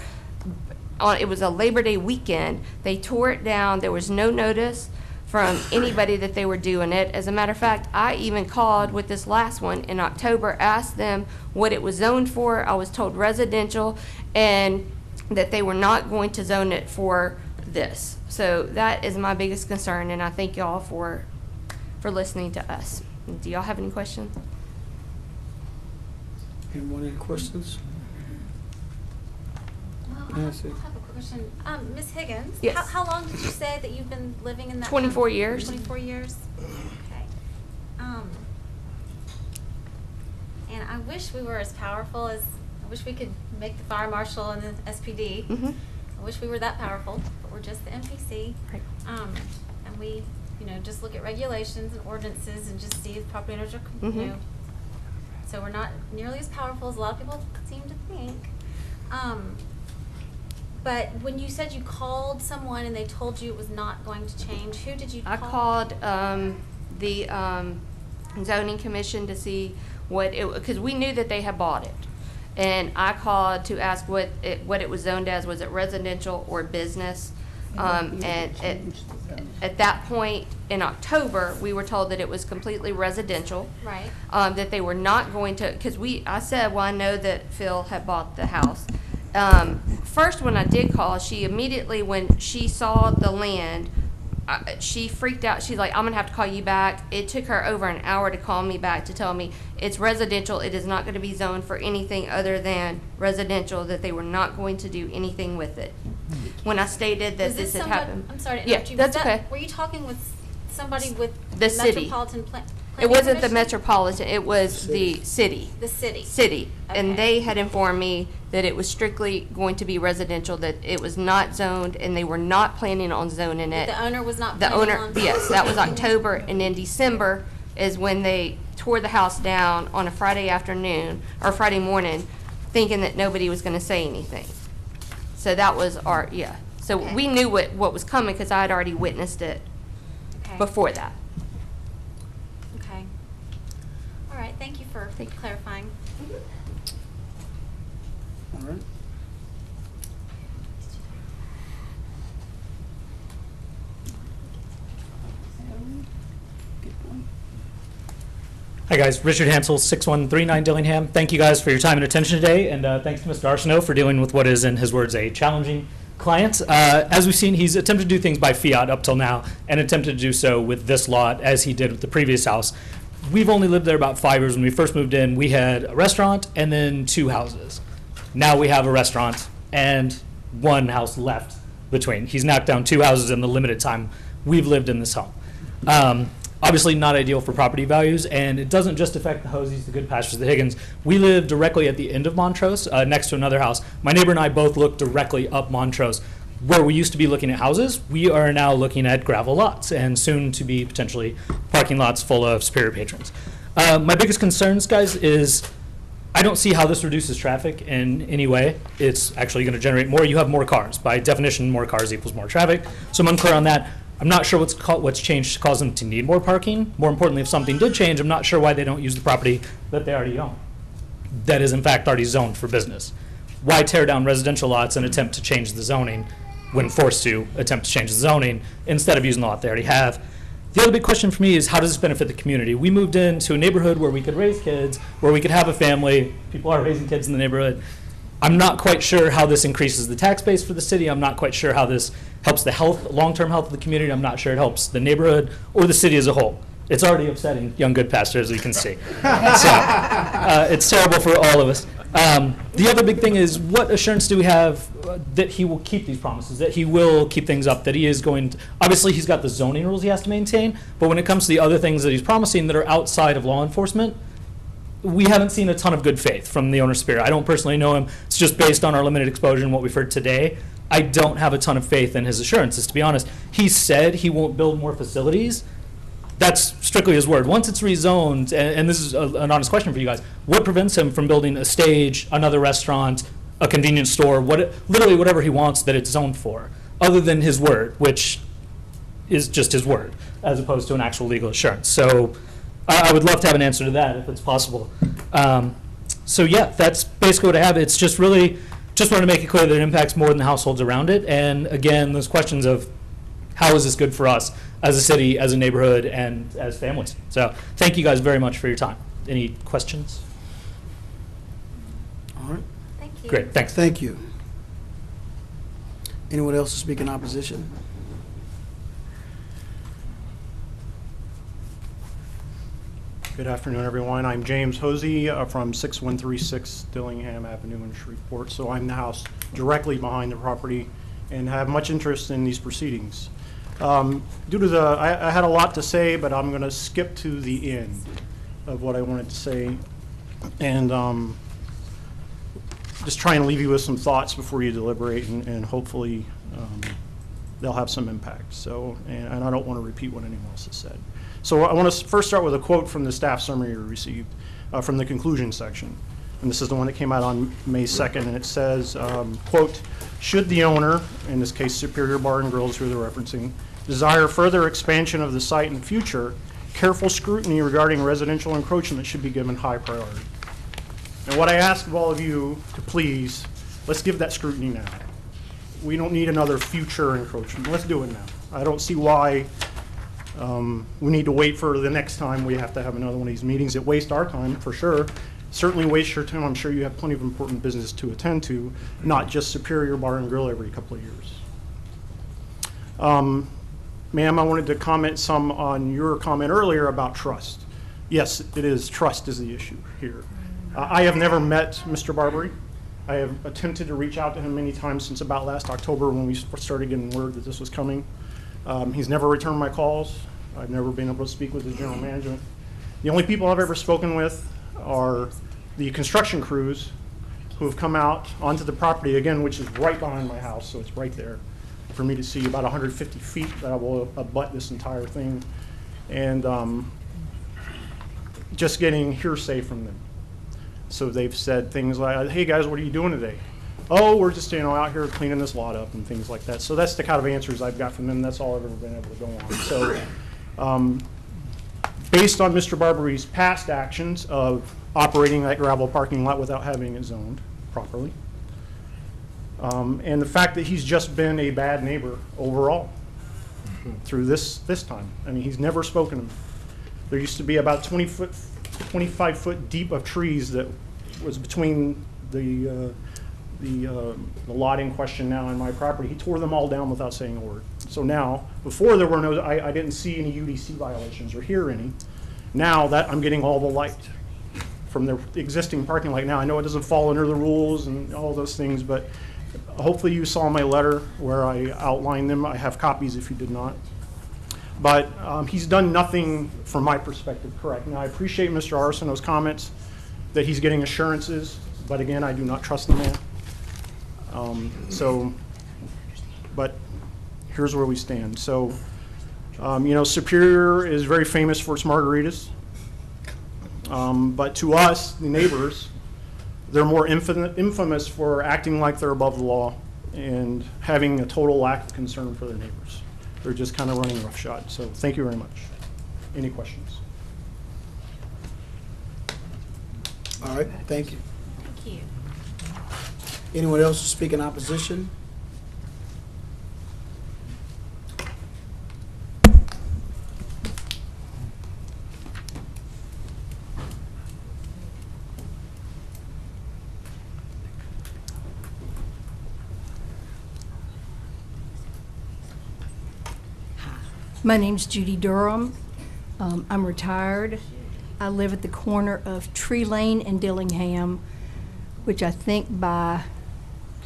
It was a Labor Day weekend. They tore it down. There was no notice from anybody that they were doing it. As a matter of fact, I even called with this last one in October, asked them what it was zoned for. I was told residential, and that they were not going to zone it for this. So that is my biggest concern, and I thank y'all for listening to us. Do y'all have any questions? Anyone any questions? Well, I have a question. Ms. Higgins? Yes. How long did you say that you've been living in that 24 town? years. 24 years? Okay. And I wish we were as powerful as, I wish we could make the fire marshal and the SPD. Mm-hmm. I wish we were that powerful, but we're just the MPC. Right. And we, just look at regulations and ordinances and just see if property owners are, Mm-hmm. so we're not nearly as powerful as a lot of people seem to think. But when you said you called someone and they told you it was not going to change, who did you call? I called the zoning commission to see what it, because we knew that they had bought it. And I called to ask what it was zoned as. Was it residential or business? And at that point in October, we were told that it was completely residential. Right. That they were not going to, because I said, well, I know that Phil had bought the house. First, when I did call, she immediately, when she saw the land, she freaked out. She's like, I'm going to have to call you back. It took her over an hour to call me back to tell me it's residential. It is not going to be zoned for anything other than residential, that they were not going to do anything with it. When I stated that this had happened. I'm sorry to Yeah, interrupt you. that's Was that- okay. Were you talking with somebody with The city. Metropolitan Planning It wasn't the Commission? Metropolitan, it was the city. The city. City. And Okay. they had informed me that it was strictly going to be residential, that it was not zoned, and they were not planning on zoning it. The owner was not The planning owner, on. yes, that was October, and in December is when they tore the house down on a Friday afternoon, or Friday morning, thinking that nobody was gonna say anything. So that was our, yeah. So Okay. we knew what was coming, because I had already witnessed it Okay. before that. Okay. All right, thank you for clarifying. All right. Hi guys, Richard Hansel, 6139 Dillingham. Thank you guys for your time and attention today, and thanks to Mr. Arsenault for dealing with what is, in his words, a challenging client. As we've seen, he's attempted to do things by fiat up till now, and attempted to do so with this lot as he did with the previous house. We've only lived there about 5 years. When we first moved in, we had a restaurant and then 2 houses. Now we have a restaurant and 1 house left between. He's knocked down 2 houses in the limited time we've lived in this home. Obviously not ideal for property values, and it doesn't just affect the Hosies, the Good Pastures, the Higgins. We live directly at the end of Montrose, next to another house. My neighbor and I both look directly up Montrose. Where we used to be looking at houses, we are now looking at gravel lots, and soon to be potentially parking lots full of Superior patrons. My biggest concerns, guys, is I don't see how this reduces traffic in any way. It's actually going to generate more. You have more cars. By definition, more cars equals more traffic. So I'm unclear on that. I'm not sure what's changed to cause them to need more parking. More importantly, if something did change, I'm not sure why they don't use the property that they already own. That is, in fact, already zoned for business. Why tear down residential lots and attempt to change the zoning when forced to attempt to change the zoning instead of using the lot they already have? The other big question for me is, how does this benefit the community? We moved into a neighborhood where we could raise kids, where we could have a family. People are raising kids in the neighborhood. I'm not quite sure how this increases the tax base for the city. I'm not quite sure how this helps the long-term health of the community. I'm not sure it helps the neighborhood or the city as a whole. It's already upsetting young Good Pastor, as we can see. So it's terrible for all of us. The other big thing is, what assurance do we have that he will keep these promises, that he will keep things up, that he is going to, obviously he's got the zoning rules he has to maintain, but when it comes to the other things that he's promising that are outside of law enforcement, we haven't seen a ton of good faith from the owner Spirit. I don't personally know him. It's just based on our limited exposure and what we've heard today. I don't have a ton of faith in his assurances, to be honest. He said he won't build more facilities. That's strictly his word. Once it's rezoned, and this is an honest question for you guys, what prevents him from building a stage, another restaurant, a convenience store, literally whatever he wants that it's zoned for, other than his word, which is just his word, as opposed to an actual legal assurance. So I would love to have an answer to that if it's possible. So yeah, that's basically what I have. It's just really, just wanted to make it clear that it impacts more than the households around it. And again, those questions of how is this good for us as a city, as a neighborhood, and as families. So thank you guys very much for your time. Any questions? All right. Thank you. Great, thanks. Thank you. Anyone else to speak in opposition? Good afternoon, everyone. I'm James Hosey from 6136 Dillingham Avenue in Shreveport. So I'm the house directly behind the property and have much interest in these proceedings. Due to I had a lot to say, but I'm going to skip to the end of what I wanted to say and just try and leave you with some thoughts before you deliberate, and hopefully they'll have some impact. So, and I don't want to repeat what anyone else has said. So I want to first start with a quote from the staff summary we received. from the conclusion section. And this is the one that came out on May 2nd, and it says, quote, should the owner, in this case Superior Bar and Grill is who they're referencing, desire further expansion of the site in the future, careful scrutiny regarding residential encroachment should be given high priority. And what I ask of all of you to please, let's give that scrutiny now. We don't need another future encroachment. Let's do it now. I don't see why we need to wait for the next time we have to have another one of these meetings. It wastes our time, for sure. Certainly wastes your time. I'm sure you have plenty of important business to attend to, not just Superior Bar and Grill every couple of years. Ma'am, I wanted to comment some on your comment earlier about trust. Yes, it is. Trust is the issue here. I have never met Mr. Barbary. I have attempted to reach out to him many times since about last October when we started getting word that this was coming. He's never returned my calls. I've never been able to speak with his general management. The only people I've ever spoken with are the construction crews who have come out onto the property, again, which is right behind my house, so it's right there for me to see, about 150 feet that will abut this entire thing. And just getting hearsay from them. So they've said things like, hey guys, what are you doing today? Oh, we're just out here cleaning this lot up and things like that. So that's the kind of answers I've got from them. That's all I've ever been able to go on. So based on Mr. Barbary's past actions of operating that gravel parking lot without having it zoned properly, and the fact that he's just been a bad neighbor overall through this time. I mean, he's never spoken to me. There used to be about 25 foot deep of trees that was between the lot in question now and my property. He tore them all down without saying a word. So now, before there were no, I didn't see any UDC violations or hear any. Now that I'm getting all the light from the existing parking lot. Now I know it doesn't fall under the rules and all those things, but hopefully you saw my letter where I outlined them. I have copies if you did not. But he's done nothing from my perspective correct. Now I appreciate Mr. Arsenault's comments that he's getting assurances, but again, I do not trust the man. But here's where we stand. So, you know, Superior is very famous for its margaritas. But to us, the neighbors, they're more infamous for acting like they're above the law and having a total lack of concern for their neighbors. They're just kind of running roughshod. So thank you very much. Any questions? All right, thank you. Thank you. Anyone else to speak in opposition? My name's Judy Durham. I'm retired. I live at the corner of Tree Lane and Dillingham, which I think by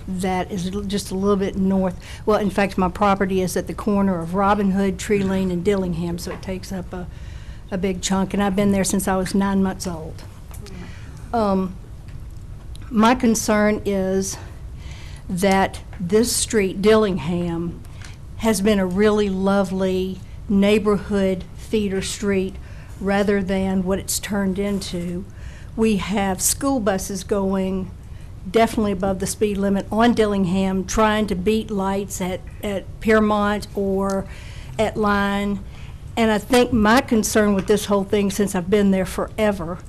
that is just a little bit north. Well, in fact, my property is at the corner of Robin Hood, Tree Lane, and Dillingham, so it takes up a big chunk, and I've been there since I was 9 months old. My concern is that this street, Dillingham, has been a really lovely neighborhood feeder street rather than what it's turned into. We have school buses going definitely above the speed limit on Dillingham, trying to beat lights at Piermont or at Line. And I think my concern with this whole thing, since I've been there forever,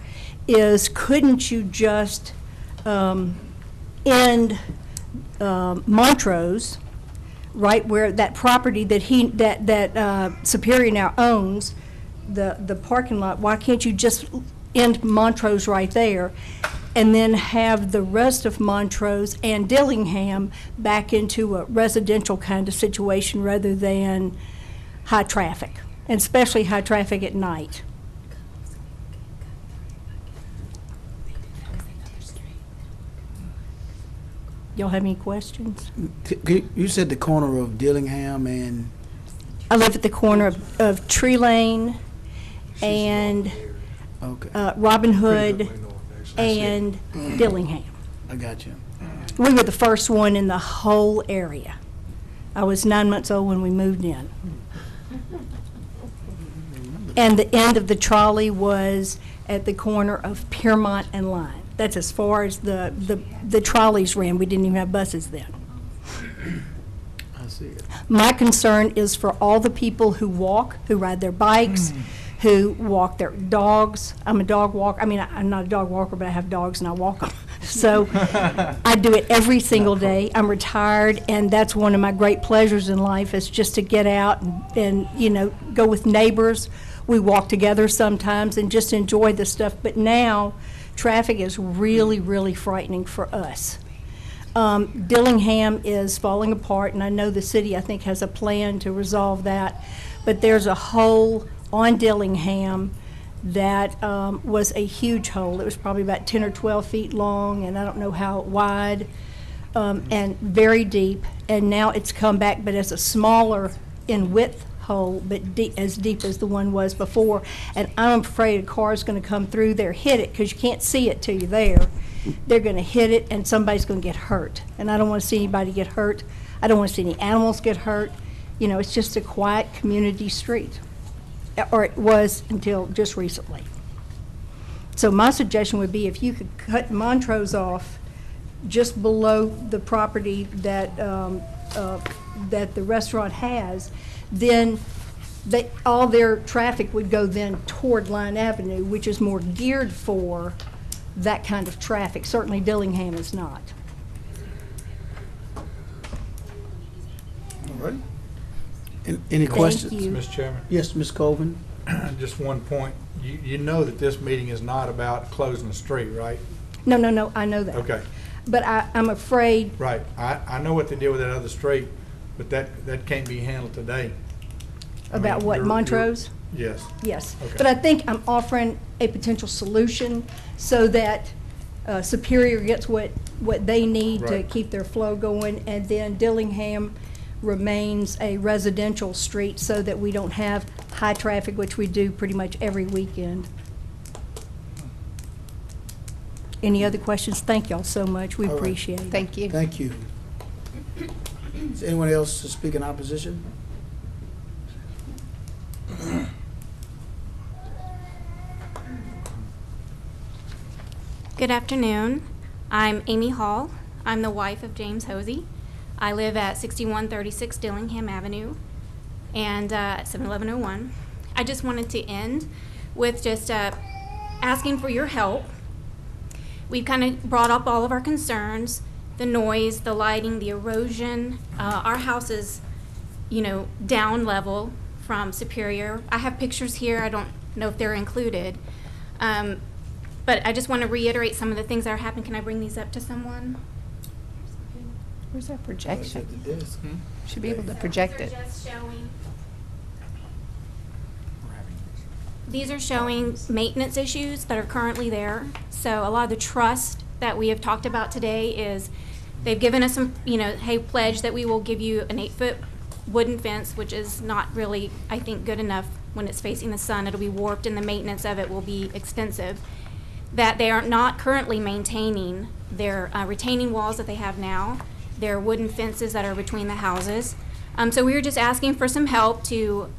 is couldn't you just end Montrose, right where that property that Superior now owns, the parking lot? Why can't you just end Montrose right there and then have the rest of Montrose and Dillingham back into a residential kind of situation rather than high traffic, and especially high traffic at night? Y'all have any questions? You said the corner of Dillingham and? I live at the corner of Tree Lane and Robin Hood and Dillingham. I got you. We were the first one in the whole area. I was 9 months old when we moved in. And the end of the trolley was at the corner of Piermont and Line. That's as far as the trolleys ran. We didn't even have buses then. I see it. My concern is for all the people who walk, who ride their bikes, who walk their dogs. I'm a dog walker. I mean, I'm not a dog walker, but I have dogs and I walk them. So I do it every single day. I'm retired, and that's one of my great pleasures in life is just to get out and you know, go with neighbors. We walk together sometimes and just enjoy the stuff. But now, traffic is really, really frightening for us. Dillingham is falling apart, and I know the city, I think, has a plan to resolve that. But there's a hole on Dillingham that was a huge hole. It was probably about 10 or 12 feet long, and I don't know how wide, and very deep. And now it's come back, but as a smaller in width hole, but as deep as the one was before. And I'm afraid a car is going to come through there, hit it, because you can't see it till you're there. They're going to hit it, and somebody's going to get hurt. And I don't want to see anybody get hurt. I don't want to see any animals get hurt. You know, it's just a quiet community street, or it was until just recently. So my suggestion would be if you could cut Montrose off just below the property that that the restaurant has, then all their traffic would go then toward Line Avenue, which is more geared for that kind of traffic. Certainly Dillingham is not. All right. Any questions? you. Mr. Chairman, Yes, Ms. Colvin? just one point. You know that this meeting is not about closing the street, right? No, I know that. Okay, But I'm afraid, right. I know what they did with that other street, but that can't be handled today. I about mean, what, you're- Montrose? Yes. Yes. Okay. But I think I'm offering a potential solution so that Superior gets what they need to Right. keep their flow going, and then Dillingham remains a residential street so that we don't have high traffic, which we do pretty much every weekend. Any other questions? Thank y'all so much. We All right. appreciate it. Thank you. Thank you. Is anyone else to speak in opposition? Good afternoon. I'm Amy Hall. I'm the wife of James Hosey. I live at 6136 Dillingham Avenue and 71101. I just wanted to end with just asking for your help. We've kind of brought up all of our concerns, the noise, the lighting, the erosion. Our house is, you know, down level from Superior. I have pictures here. I don't know if they're included. But I just want to reiterate some of the things that are happening. Can I bring these up to someone? Where's our projection? At the desk. Should be able to project it. These are showing maintenance issues that are currently there. So a lot of the trust that we have talked about today is they've given us some, you know, hey, pledge that we will give you an 8-foot wooden fence, which is not really, I think, good enough when it's facing the sun. It'll be warped and the maintenance of it will be extensive. That they are not currently maintaining their retaining walls that they have now, their wooden fences that are between the houses. So we were just asking for some help to,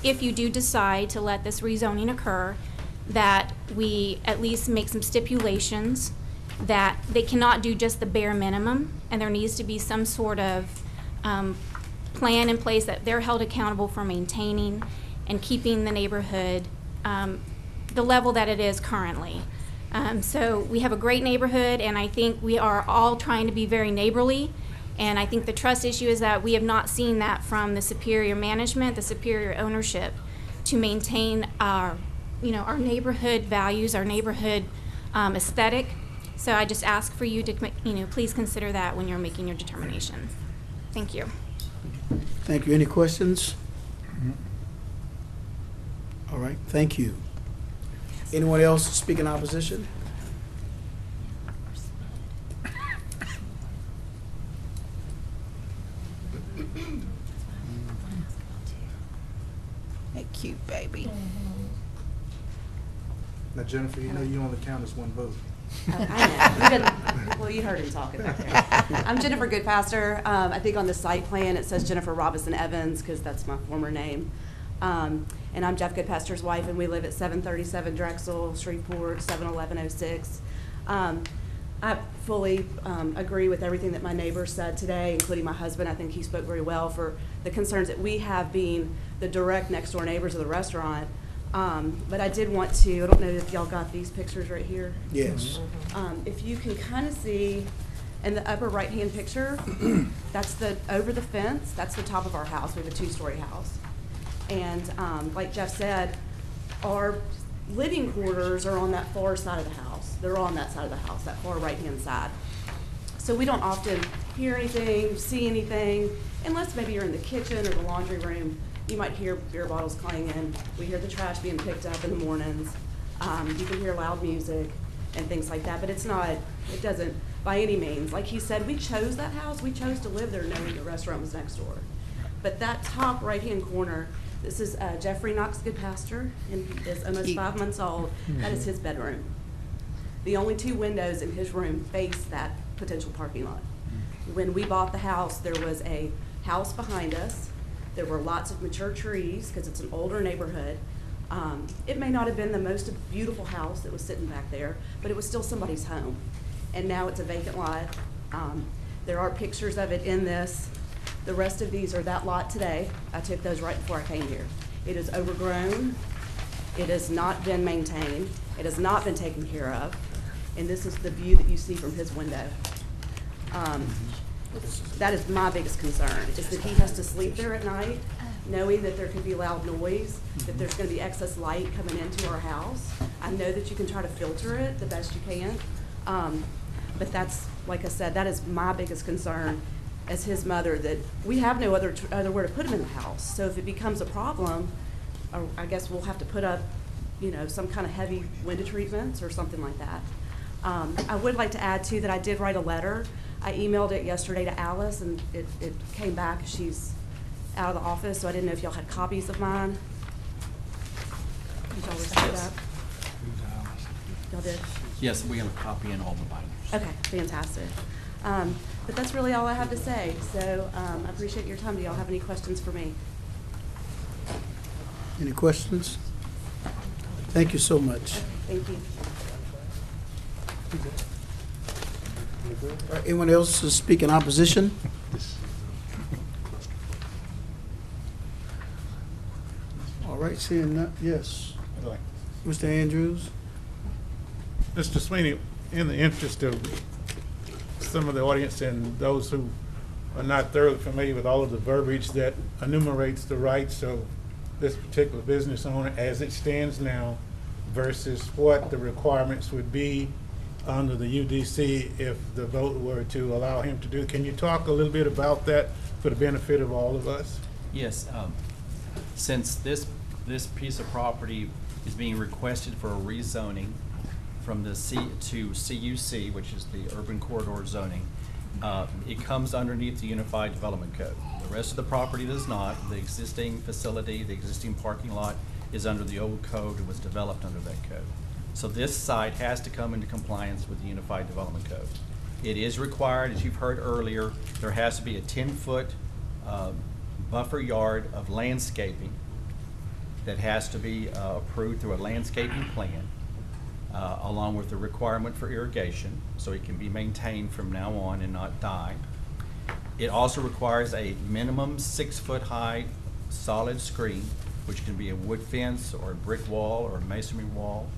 if you do decide to let this rezoning occur, that we at least make some stipulations that they cannot do just the bare minimum, and there needs to be some sort of plan in place that they're held accountable for maintaining and keeping the neighborhood the level that it is currently. So we have a great neighborhood, and I think we are all trying to be very neighborly. And I think the trust issue is that we have not seen that from the Superior management, the Superior ownership, to maintain our, you know, our neighborhood values, our neighborhood aesthetic. So I just ask for you to, you know, please consider that when you're making your determination. Thank you. Thank you. Any questions? All right, thank you. Anyone else speak in opposition? That cute baby. Now Jennifer, you know you only count as one vote. I know. Well, you heard him talking back there. I'm Jennifer Goodpaster. I think on the site plan it says Jennifer Robinson Evans because that's my former name. And I'm Jeff Goodpaster's wife, and we live at 737 Drexel, Shreveport, 71106. I fully agree with everything that my neighbors said today, including my husband. I think he spoke very well for the concerns that we have being the direct next-door neighbors of the restaurant. But I did want to, I don't know if y'all got these pictures right here. Yes. If you can kind of see in the upper right-hand picture, that's over the fence, that's the top of our house. We have a two-story house. And like Jeff said, our living quarters are on that far side of the house. They're on that side of the house, that far right-hand side. So we don't often hear anything, see anything, unless maybe you're in the kitchen or the laundry room. You might hear beer bottles clanging. We hear the trash being picked up in the mornings. You can hear loud music and things like that, but it doesn't by any means. Like he said, we chose that house. We chose to live there knowing the restaurant was next door. But that top right-hand corner, this is Jeffrey Knox Goodpaster, and he is almost 5 months old. That is his bedroom. The only two windows in his room face that potential parking lot. When we bought the house, there was a house behind us. There were lots of mature trees because it's an older neighborhood. It may not have been the most beautiful house that was sitting back there, but it was still somebody's home. And now it's a vacant lot. There are pictures of it in this. The rest of these are that lot today. I took those right before I came here. It is overgrown. It has not been maintained. It has not been taken care of. And this is the view that you see from his window. That is my biggest concern, is that he has to sleep there at night, knowing that there could be loud noise, that there's going to be excess light coming into our house. I know that you can try to filter it the best you can, but that's, like I said, that is my biggest concern as his mother, that we have no other where to put him in the house. So if it becomes a problem, I guess we'll have to put up, some kind of heavy window treatments or something like that. I would like to add, too, that I did write a letter. I emailed it yesterday to Alice, and it came back. She's out of the office, so I didn't know if y'all had copies of mine. Did y'all receive that? Y'all did? Yes, we have a copy in all the binders. Okay, fantastic. But that's really all I have to say. So I appreciate your time. Do y'all have any questions for me? Any questions? Thank you so much. Thank you. All right, anyone else to speak in opposition? All right, seeing none, yes. Mr. Andrews? Mr. Sweeney, in the interest of some of the audience and those who are not thoroughly familiar with all of the verbiage that enumerates the rights of this particular business owner as it stands now versus what the requirements would be under the UDC if the vote were to allow him to do. Can you talk a little bit about that for the benefit of all of us? Yes, since this piece of property is being requested for a rezoning from the C to CUC, which is the urban corridor zoning, it comes underneath the Unified Development Code. The rest of the property does not. The existing facility, the existing parking lot is under the old code and was developed under that code. So this site has to come into compliance with the Unified Development Code. It is required, as you've heard earlier, there has to be a 10-foot buffer yard of landscaping that has to be approved through a landscaping plan, along with the requirement for irrigation, so it can be maintained from now on and not die. It also requires a minimum 6-foot-high solid screen, which can be a wood fence or a brick wall or a masonry wall.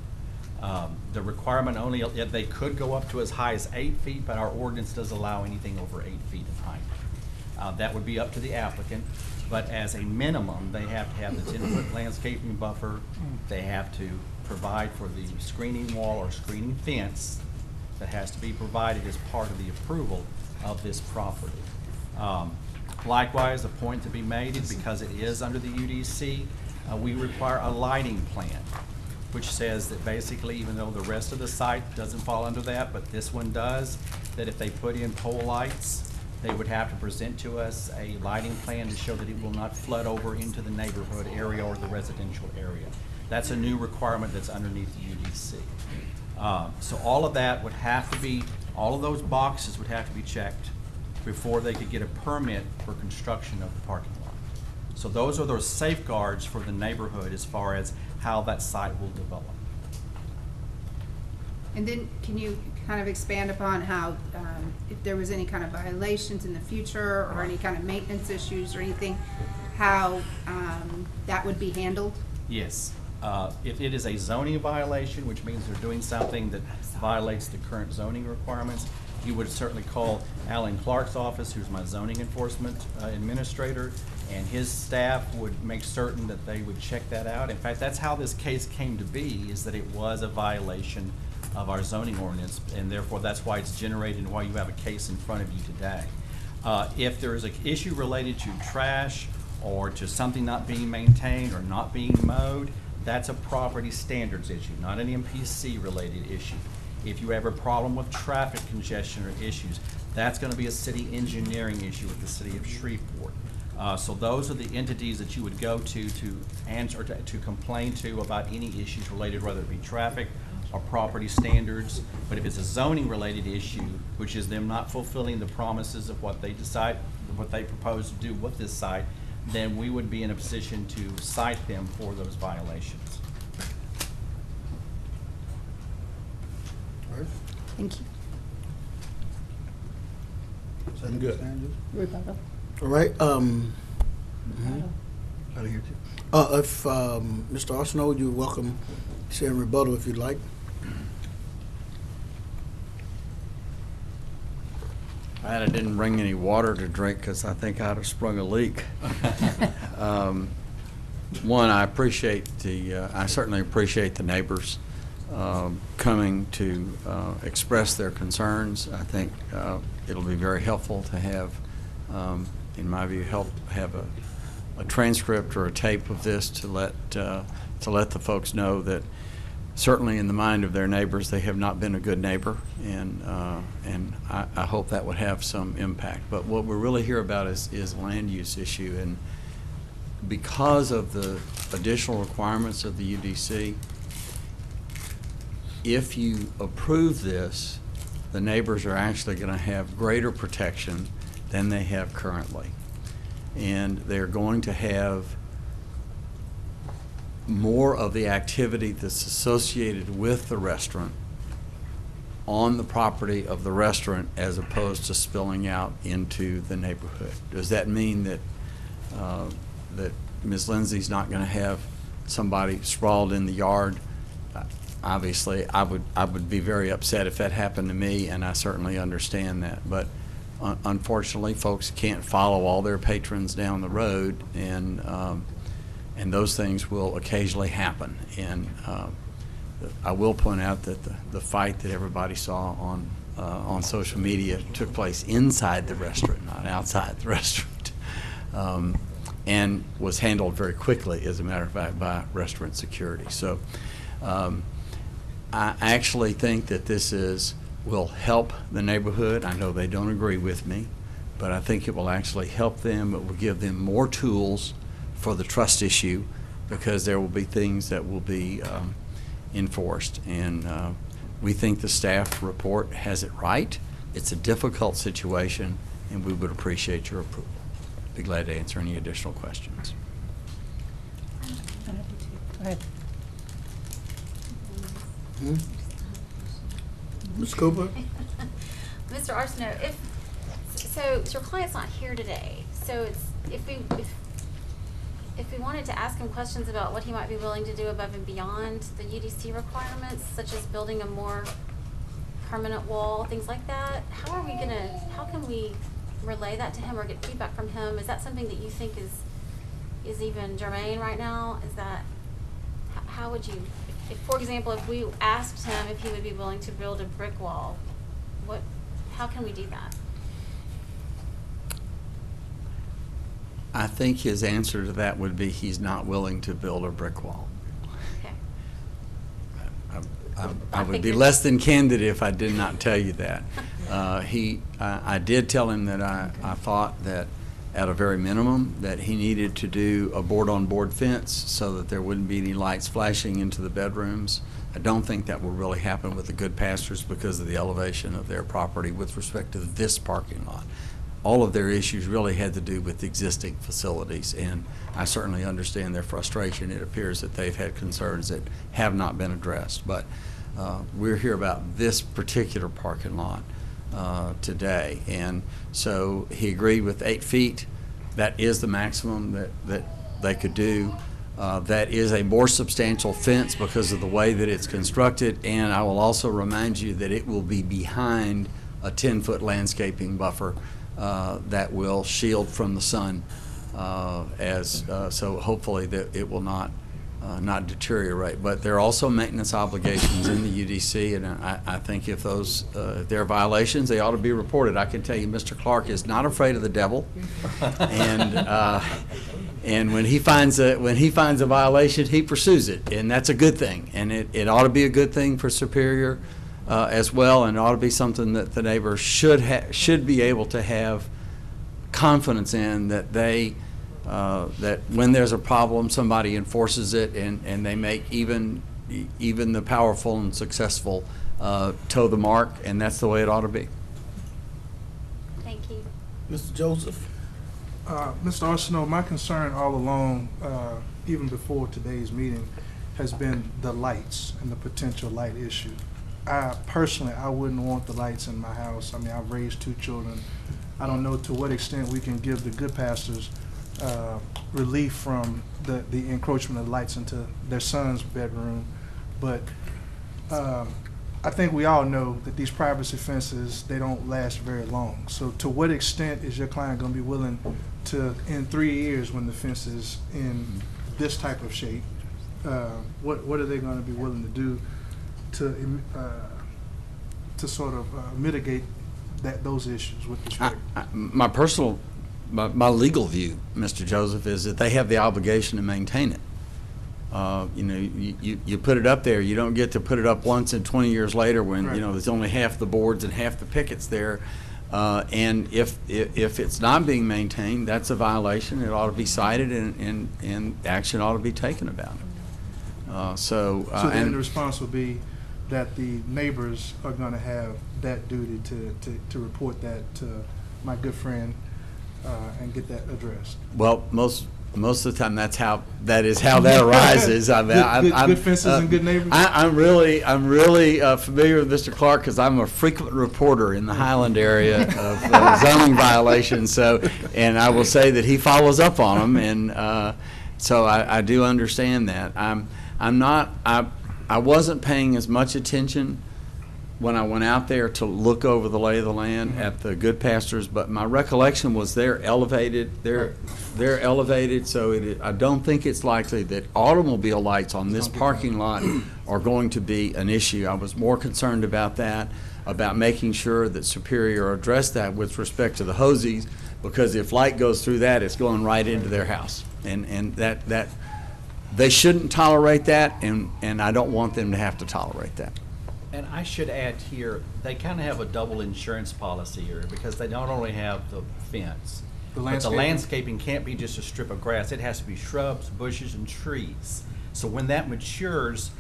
The requirement only, they could go up to as high as 8 feet, but our ordinance does allow anything over 8 feet in height. That would be up to the applicant, but as a minimum, they have to have the 10-foot landscaping buffer. They have to provide for the screening wall or screening fence that has to be provided as part of the approval of this property. Likewise, a point to be made is because it is under the UDC, we require a lighting plan, which says that basically, even though the rest of the site doesn't fall under that, but this one does, that if they put in pole lights, they would have to present to us a lighting plan to show that it will not flood over into the neighborhood area or the residential area. That's a new requirement that's underneath the UDC. So all of that would have to be, all of those boxes would have to be checked before they could get a permit for construction of the parking lot. So those are those safeguards for the neighborhood as far as how that site will develop. And then can you kind of expand upon how, if there was any kind of violations in the future or any kind of maintenance issues or anything, how that would be handled? Yes. If it is a zoning violation, which means they're doing something that violates the current zoning requirements, you would certainly call Alan Clark's office, who's my zoning enforcement administrator, and his staff would make certain that they would check that out. In fact, that's how this case came to be, is that it was a violation of our zoning ordinance, and therefore that's why it's generated and why you have a case in front of you today. If there is an issue related to trash or to something not being maintained or not being mowed, that's a property standards issue, not an MPC related issue. If you have a problem with traffic congestion or issues, that's going to be a city engineering issue with the city of Shreveport. So those are the entities that you would go to answer, to complain to about any issues related, whether it be traffic or property standards. But if it's a zoning related issue, which is them not fulfilling the promises of what they decide, what they propose to do with this site, then we would be in a position to cite them for those violations. Thank you. Sound good? Rebuttal. All right, Out of here too. If, Mr. Arsenault, you're welcome to share a rebuttal if you'd like. I didn't bring any water to drink because I think I'd have sprung a leak. One, I certainly appreciate the neighbors coming to express their concerns. I think it'll be very helpful to have, in my view, have a transcript or a tape of this to let the folks know that certainly in the mind of their neighbors, they have not been a good neighbor, and I hope that would have some impact. But what we're really here about is a land use issue, and because of the additional requirements of the UDC, if you approve this, the neighbors are actually going to have greater protection than they have currently. And they're going to have more of the activity that's associated with the restaurant on the property of the restaurant as opposed to spilling out into the neighborhood. Does that mean that that Ms. Lindsay's not going to have somebody sprawled in the yard? Obviously, I would be very upset if that happened to me, and I certainly understand that. But unfortunately, folks can't follow all their patrons down the road, and those things will occasionally happen. And I will point out that the fight that everybody saw on social media took place inside the restaurant, not outside the restaurant, and was handled very quickly, as a matter of fact, by restaurant security. So I actually think that this will help the neighborhood. I know they don't agree with me, but I think it will actually help them. It will give them more tools for the trust issue, because there will be things that will be enforced. And we think the staff report has it right. It's a difficult situation, and we would appreciate your approval. Be glad to answer any additional questions. Go ahead. Ms. Cooper? Mr. Arsenault, so your client's not here today, so if we wanted to ask him questions about what he might be willing to do above and beyond the UDC requirements, such as building a more permanent wall, things like that, how can we relay that to him or get feedback from him? Is that something that you think is even germane right now? How would you, if, for example, if we asked him if he would be willing to build a brick wall, how can we do that? I think his answer to that would be he's not willing to build a brick wall. Okay. I would be less than candid if I did not tell you that. I did tell him that I thought that at a very minimum that he needed to do a board-on-board fence so that there wouldn't be any lights flashing into the bedrooms. I don't think that will really happen with the Good Pastures because of the elevation of their property with respect to this parking lot. all of their issues really had to do with existing facilities, and I certainly understand their frustration. It appears that they've had concerns that have not been addressed, but we're here about this particular parking lot today. And so he agreed with 8 feet. That is the maximum that they could do. That is a more substantial fence because of the way that it's constructed, and I will also remind you that it will be behind a 10-foot landscaping buffer that will shield from the sun, so hopefully that it will not deteriorate. But there are also maintenance obligations in the UDC, and I think if if there are violations, they ought to be reported. I can tell you, Mr. Clark is not afraid of the devil, and when he finds a violation, he pursues it, and that's a good thing. And it ought to be a good thing for Superior as well, and it ought to be something that the neighbors should be able to have confidence in, that that when there's a problem, somebody enforces it, and they make even the powerful and successful toe the mark, and that's the way it ought to be. Thank you. Mr. Joseph? Mr. Arsenault, my concern all along, even before today's meeting, has been the lights and the potential light issue. Personally, I wouldn't want the lights in my house. I mean, I've raised 2 children. I don't know to what extent we can give the good pastors relief from the encroachment of lights into their son's bedroom, but I think we all know that these privacy fences, they don't last very long. So to what extent is your client going to be willing to, in 3 years when the fence is in this type of shape, what are they going to be willing to do to sort of mitigate those issues with respect? My legal view, Mr. Joseph, is that they have the obligation to maintain it. You put it up there. You don't get to put it up once and 20 years later when right. There's only half the boards and half the pickets there. And if it's not being maintained, that's a violation. It ought to be cited, and action ought to be taken about it. So then the response will be that the neighbors are going to have that duty to report that to my good friend and get that addressed. Well, most of the time that is how that arises. Good fences and good neighbors. I'm really familiar with Mr. Clark because I'm a frequent reporter in the Highland area of zoning violations. So, and I will say that he follows up on them, and so I do understand that. I wasn't paying as much attention when I went out there to look over the lay of the land at the good pastures, but my recollection was they're elevated. They're elevated, so I don't think it's likely that automobile lights on this parking lot are going to be an issue. I was more concerned about that, about making sure that Superior addressed that with respect to the hosies, because if light goes through that, it's going right into their house, and that they shouldn't tolerate that, and I don't want them to have to tolerate that. And I should add here, they kind of have a double insurance policy here, because they not only have the fence, but the landscaping can't be just a strip of grass. It has to be shrubs, bushes, and trees. So when that matures,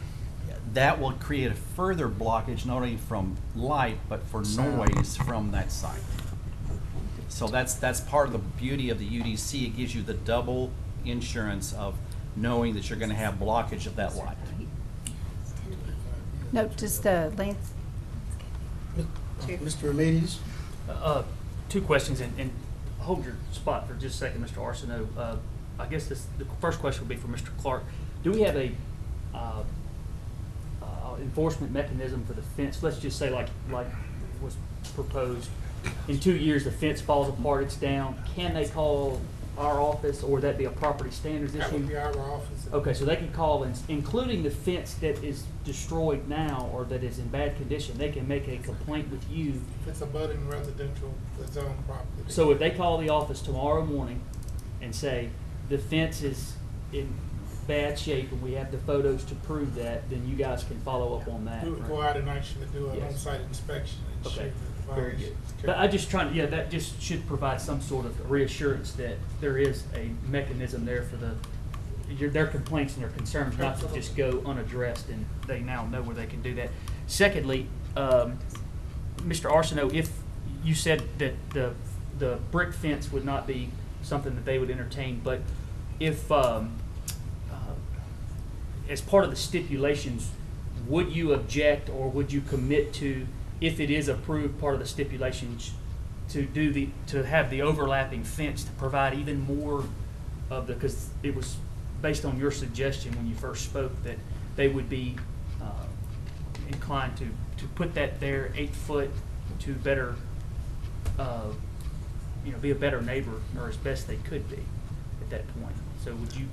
that will create a further blockage, not only from light, but for noise from that site. So that's part of the beauty of the UDC. It gives you the double insurance of knowing that you're going to have blockage of that light. No, just the length. Mr. Remedies? 2 questions, and hold your spot for just a second, Mr. Arsenault. I guess the first question would be for Mr. Clark. Do we have a enforcement mechanism for the fence? Let's just say like was proposed. In 2 years, the fence falls apart, it's down. Can they call our office, or would that be a property standards issue? That would be our office. Okay, so they can call, including the fence that is destroyed now or that is in bad condition, they can make a complaint with you. If it's a budding residential zone property. So if they call the office tomorrow morning and say, the fence is in bad shape and we have the photos to prove that, then you guys can follow up on that. We would go out and actually do an on-site inspection and show Okay. the Very good. violations. But I just trying to, that just should provide some sort of reassurance that there is a mechanism there for their complaints and their concerns not to just go unaddressed, and they now know where they can do that. Secondly, Mr. Arsenault, if you said that the the brick fence would not be something that they would entertain, but if, as part of the stipulations, would you object or would you commit to, if it is approved, part of the stipulations, to have the overlapping fence to provide even more of the, because it was based on your suggestion when you first spoke that they would be inclined to put that there 8 foot to better, be a better neighbor, or as best they could be at that point. So would you?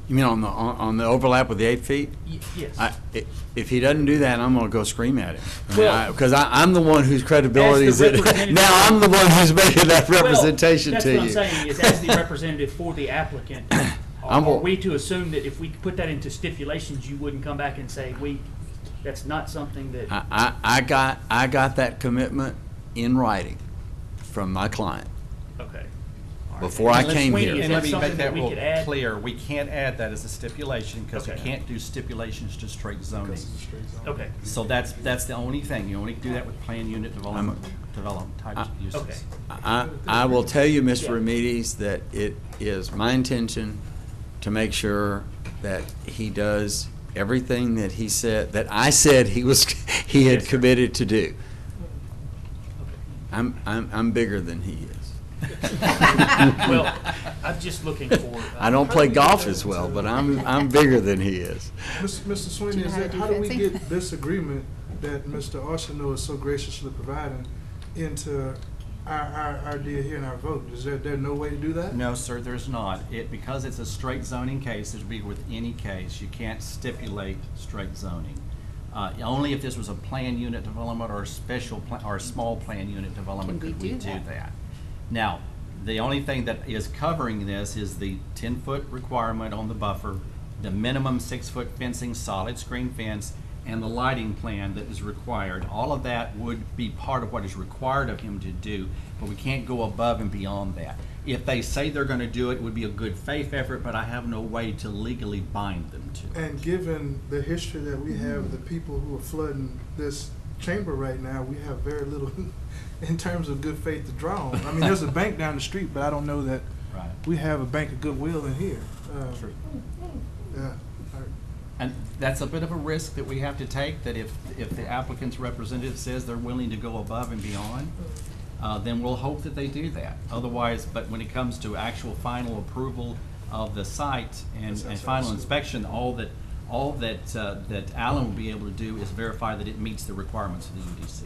You mean on the overlap with the 8 feet? Yes. If he doesn't do that, I'm going to go scream at him. Well, Because I'm the one whose credibility as is the it. representative- Now I'm the one who's making that representation well, to you. that's what I'm saying is, as the representative for the applicant, are we to assume that if we put that into stipulations, you wouldn't come back and say, that's not something that? I got that commitment in writing from my client. Okay. Before I came here. And let me make that we real could add? clear, we can't add that as a stipulation, because we Okay. can't do stipulations to straight zoning. Okay. So that's the only thing, you only do that with planned unit development type uses. Okay. I will tell you, Mr. Remedies, that it is my intention to make sure that he does everything that he said, that I said he had committed to do. I'm bigger than he is. Well, I'm just looking for. I don't play golf as well, but I'm bigger than he is. Mr. Sweeney, Do you know how to do how do we fencing? get this agreement that Mr. Arsenault is so graciously providing into our deal here in our vote? Is there no way to do that? No, sir, there's not. Because it's a straight zoning case, it would be with any case, you can't stipulate straight zoning. Only if this was a planned unit development or a small planned unit development Can we could we do do that? that. Now, the only thing that is covering this is the 10-foot requirement on the buffer, the minimum 6-foot fencing, solid screen fence, and the lighting plan that is required. All of that would be part of what is required of him to do, but we can't go above and beyond that. If they say they're going to do it, it would be a good faith effort, but I have no way to legally bind them to it. And given the history that we have, the people who are flooding this chamber right now, we have very little in terms of good faith to draw on. I mean, there's a bank down the street, but I don't know that Right. we have a bank of goodwill in here. True. Yeah. And that's a bit of a risk that we have to take, that if the applicant's representative says they're willing to go above and beyond, then we'll hope that they do that. Otherwise, but when it comes to actual final approval of the site and final inspection, all that Alan will be able to do is verify that it meets the requirements of the UDC.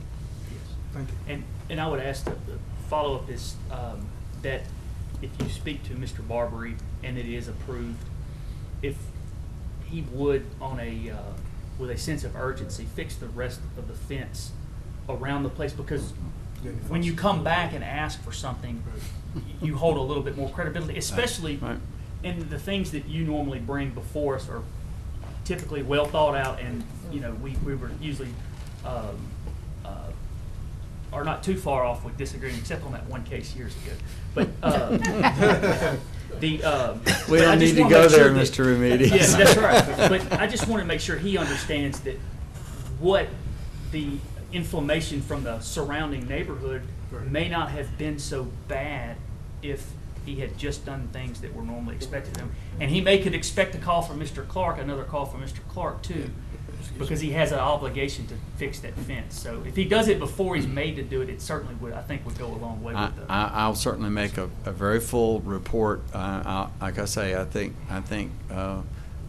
Thank you. And I would ask the follow-up is that if you speak to Mr. Barbary and it is approved, if he would, with a sense of urgency, fix the rest of the fence around the place, because when you come back and ask for something, you hold a little bit more credibility, especially in the things that you normally bring before us are typically well thought out, and we were usually are not too far off with disagreeing, except on that one case years ago. But We don't need to go there, Mr. Remedies. Yes, that's right. But I just want to make sure he understands that what the inflammation from the surrounding neighborhood may not have been so bad if he had just done things that were normally expected of him. And he could expect a call from Mr. Clark, another call from Mr. Clark too, because he has an obligation to fix that fence. So if he does it before he's made to do it, it certainly would, I think, would go a long way with the. I'll certainly make a very full report. Like I say, I think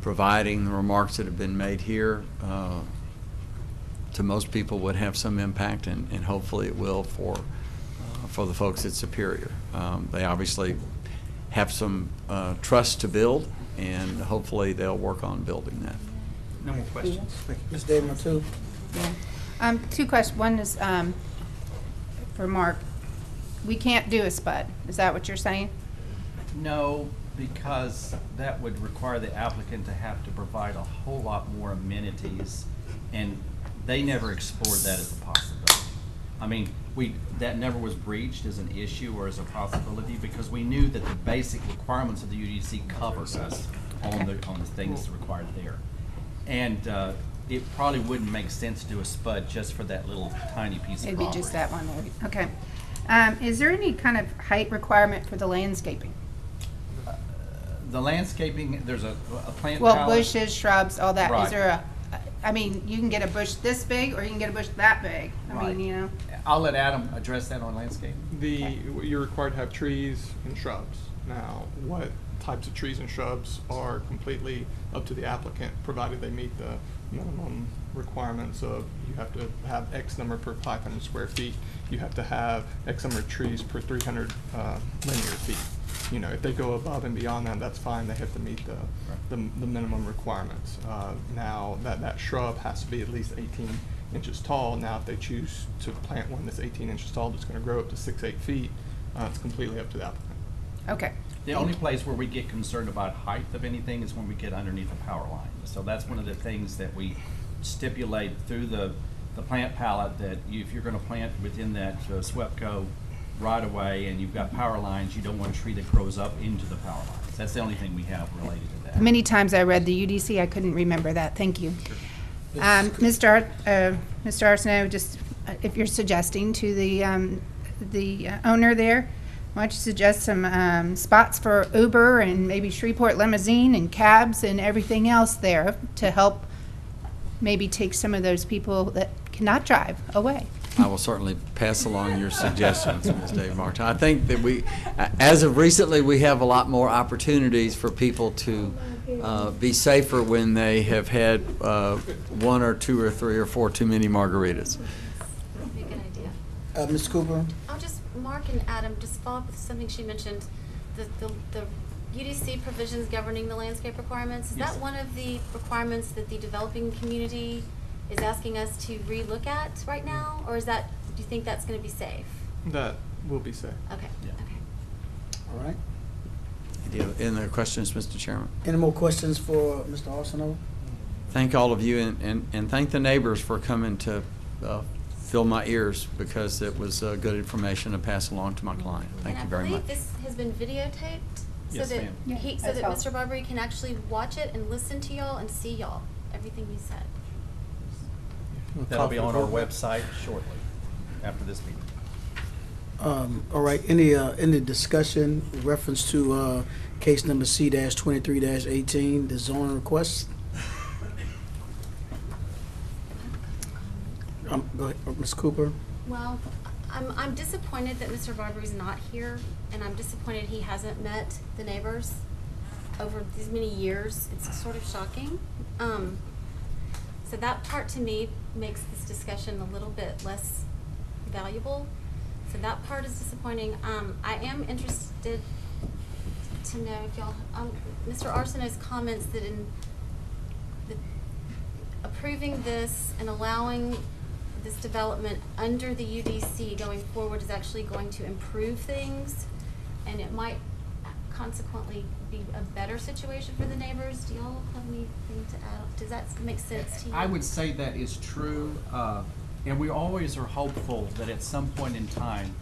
providing the remarks that have been made here to most people would have some impact, and hopefully it will for the folks at Superior. They obviously have some trust to build, and hopefully they'll work on building that. No more questions. Ms. Davis, too. Yeah. Two questions. One is for Mark. We can't do a spud. Is that what you're saying? No, because that would require the applicant to have to provide a whole lot more amenities, and they never explored that as a possibility. I mean, that never was breached as an issue or as a possibility, because we knew that the basic requirements of the UDC covers us on the things required there. And it probably wouldn't make sense to do a spud just for that little tiny piece of It'd property. be just that one. Okay. Is there any kind of height requirement for the landscaping? The landscaping, there's a plant Well, palette. bushes, shrubs, all that. Is Right. there I mean, you can get a bush this big, or you can get a bush that big. I Right. mean, you know. I'll let Adam address that on landscape. You're required to have trees and shrubs. Now, what types of trees and shrubs are completely up to the applicant, provided they meet the minimum requirements of you have to have X number per 500 square feet. You have to have X number of trees per 300 linear feet. You know, if they go above and beyond that, that's fine. They have to meet the minimum requirements. Now, that shrub has to be at least 18 inches tall. Now, if they choose to plant one that's 18 inches tall that's going to grow up to 6-8 feet, it's completely up to the applicant. Okay. The only place where we get concerned about height of anything is when we get underneath the power line. So that's one of the things that we stipulate through the plant palette, that if you're gonna plant within that SWEPCO right away and you've got power lines, you don't want a tree that grows up into the power lines. That's the only thing we have related to that. Many times I read the UDC, I couldn't remember that. Thank you. Mr. Arsenault, just if you're suggesting to the owner there, why don't you suggest some spots for Uber and maybe Shreveport Limousine and cabs and everything else there to help maybe take some of those people that cannot drive away. I will certainly pass along your suggestions, Ms. Dave Martin. I think that we, as of recently, we have a lot more opportunities for people to be safer when they have had 1 or 2 or 3 or 4 too many margaritas. That'd be a good idea. Ms. Cooper? I'll just, Mark and Adam, just follow up with something she mentioned, the UDC provisions governing the landscape requirements. Is Yes. that one of the requirements that the developing community is asking us to relook at right now? Or is that, do you think that's gonna be safe? That will be safe. Okay, okay. All right. Any other questions, Mr. Chairman? Any more questions for Mr. Arsenault? Thank all of you, and thank the neighbors for coming to fill my ears, because it was good information to pass along to my client. Thank you very And I much. believe this has been videotaped, so Yes, that ma'am. Yeah, he, so that's that all. Mr. Barbary can actually watch it and listen to y'all and see y'all, everything you said. That'll be on our website shortly, after this meeting. All right, any discussion in reference to case number C-23-18, the zoning request? Go ahead, Ms. Cooper. Well, I'm disappointed that Mr. Barbary's not here, and I'm disappointed he hasn't met the neighbors over these many years. It's sort of shocking. So that part to me makes this discussion a little bit less valuable. So that part is disappointing. I am interested to know if y'all, Mr. Arsenault's comments that in the approving this and allowing this development under the UDC going forward is actually going to improve things, and it might consequently be a better situation for the neighbors. Do y'all have anything to add? Does that make sense to you? I would say that is true, and we always are hopeful that at some point in time,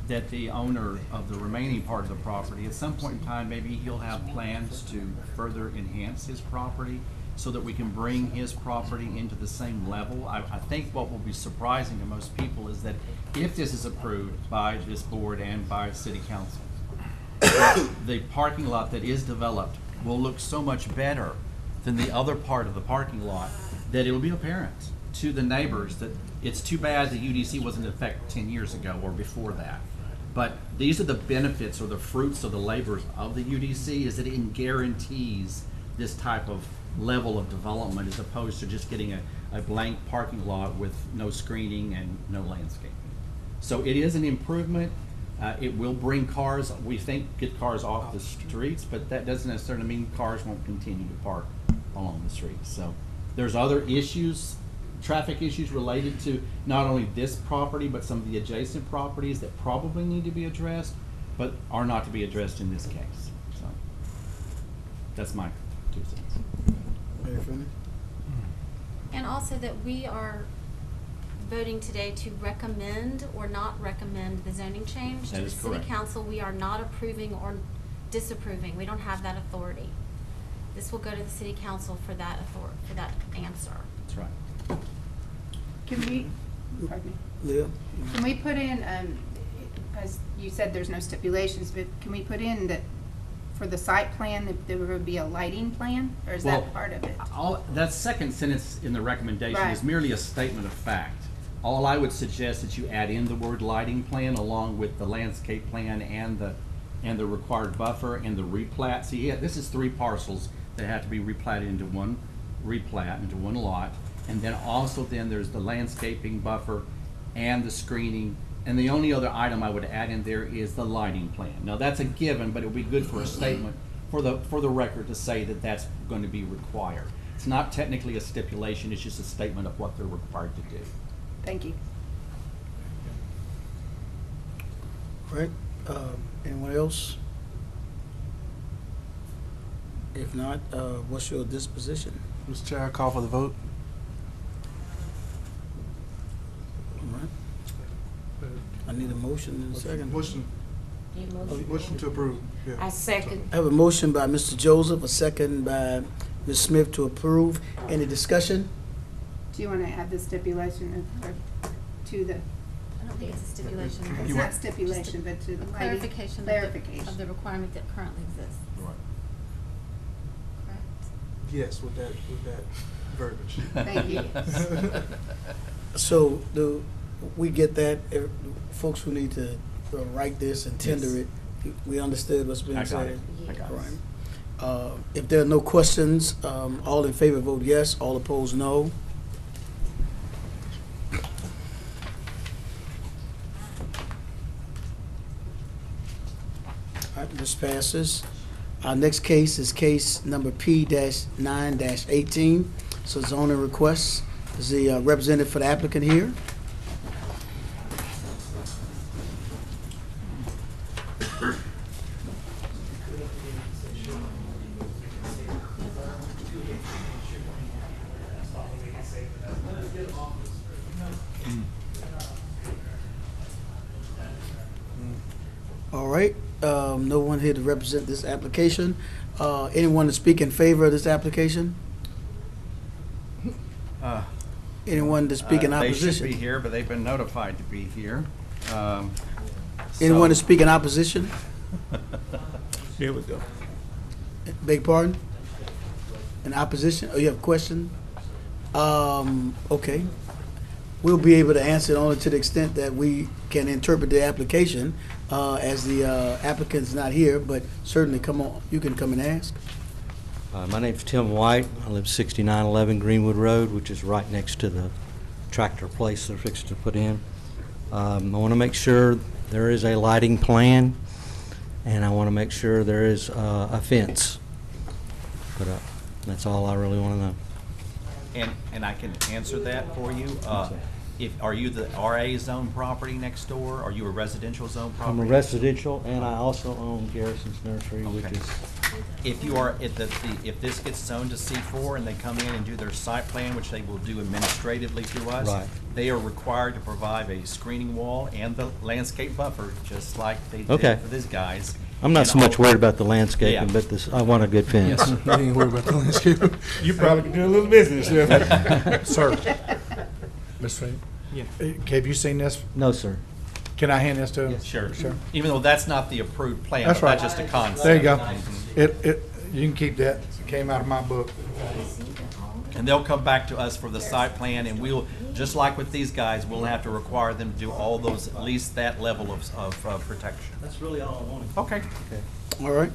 that the owner of the remaining part of the property, at some point in time, maybe he'll have plans to further enhance his property so that we can bring his property into the same level. I think what will be surprising to most people is that if this is approved by this board and by city council, the parking lot that is developed will look so much better than the other part of the parking lot that it will be apparent to the neighbors that it's too bad the UDC wasn't in effect 10 years ago or before that. But these are the benefits or the fruits of the labors of the UDC, is that it guarantees this type of level of development as opposed to just getting a blank parking lot with no screening and no landscaping. So it is an improvement. It will bring cars, we think, get cars off the streets, but that doesn't necessarily mean cars won't continue to park along the streets. So there's other issues, traffic issues related to not only this property, but some of the adjacent properties that probably need to be addressed, but are not to be addressed in this case. So that's my 2 cents. And also that we are voting today to recommend or not recommend the zoning change. That To the is city correct. council, we are not approving or disapproving. We don't have that authority. This will go to the city council for that for that answer. That's right. Can we, pardon me, Leah? can we put in, as you said, there's no stipulations, but can we put in that for the site plan, that there would be a lighting plan, or is Well, that part of it? That second sentence in the recommendation is Right. merely a statement of fact. All I would suggest that you add in the word lighting plan along with the landscape plan and the required buffer and the replat. See, yeah, this is 3 parcels that have to be replatted into one replat, into one lot. And then also then there's the landscaping buffer and the screening. And the only other item I would add in there is the lighting plan. Now, that's a given, but it would be good for a statement for the record to say that that's going to be required. It's not technically a stipulation, it's just a statement of what they're required to do. Thank you. All right, anyone else? If not, what's your disposition? Mr. Chair, I call for the vote. All right. I need a motion and a second. Motion. Motion to approve. Yeah. I second. I have a motion by Mr. Joseph, a second by Ms. Smith to approve. Any discussion? Do you want to add the stipulation to the, I don't think it's a stipulation. it's not stipulation, but to the lighting? Clarification. Clarification. Of the requirement that currently exists. Correct. Yes, with that verbiage. Thank you. So, do we get that? Folks who need to write this and tender it, we understood what's being I got said? it. I got it. All right. If there are no questions, all in favor vote yes, all opposed no. All right, this passes. Our next case is case number P-9-18. So zoning requests. Is the representative for the applicant here? All right, no one here to represent this application. Anyone to speak in favor of this application? Anyone to speak in They should opposition? be here, but they've been notified to be here. Anyone to So- speak in opposition? Here we go. Beg pardon? In opposition? Oh, you have a question? Okay. We'll be able to answer it only to the extent that we can interpret the application, as the applicant's not here, but certainly come on, you can come and ask. My name's Tim White. I live 6911 Greenwood Road, which is right next to the tractor place they're fixing to put in. I want to make sure there is a lighting plan, and I want to make sure there is a fence put up. That's all I really want to know. And I can answer that for you. Are you the RA zone property next door? Are you a residential zone property? I'm a residential, and I also own Garrison's Nursery, which Okay. is, If you are, if this gets zoned to C4 and they come in and do their site plan, which they will do administratively through us. Right. They are required to provide a screening wall and the landscape buffer, just like they Okay. did for these guys. I'm not And so much all- worried about the landscaping, Yeah. but this, I want a good fence. Yes, I ain't worried about the landscape. You probably could do a little business, yeah. Sir. Mr. Ray? Yeah. Have you seen this? No, sir. Can I hand this to him? Sure. Sure. Even though that's not the approved plan, That's but right. that's just a concept. There you go. Mhm. You can keep that. It came out of my book. And they'll come back to us for the site plan, and we'll, just like with these guys, we'll have to require them to do all those, at least that level of protection. That's really all I wanted. Okay. All right.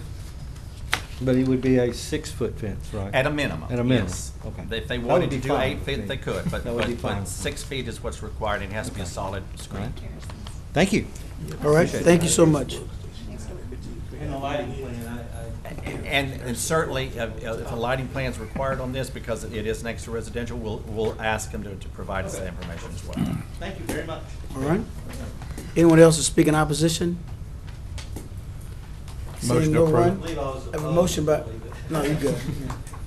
But it would be a 6-foot fence, right? At a minimum. At a minimum, yes. okay. If they That wanted would to be do fine 8 with feet, me. they could, but, That would be but fine. 6 feet is what's required, and it has to be a solid screen. Thank you. All right, thank you so much. And the lighting plan, And certainly, if a lighting plan is required on this, because it is next to residential, we'll ask them to provide us that information as well. Thank you very much. All right. Anyone else to speak in opposition? Motion Seeing no approved. one, I have a motion by, no, you good.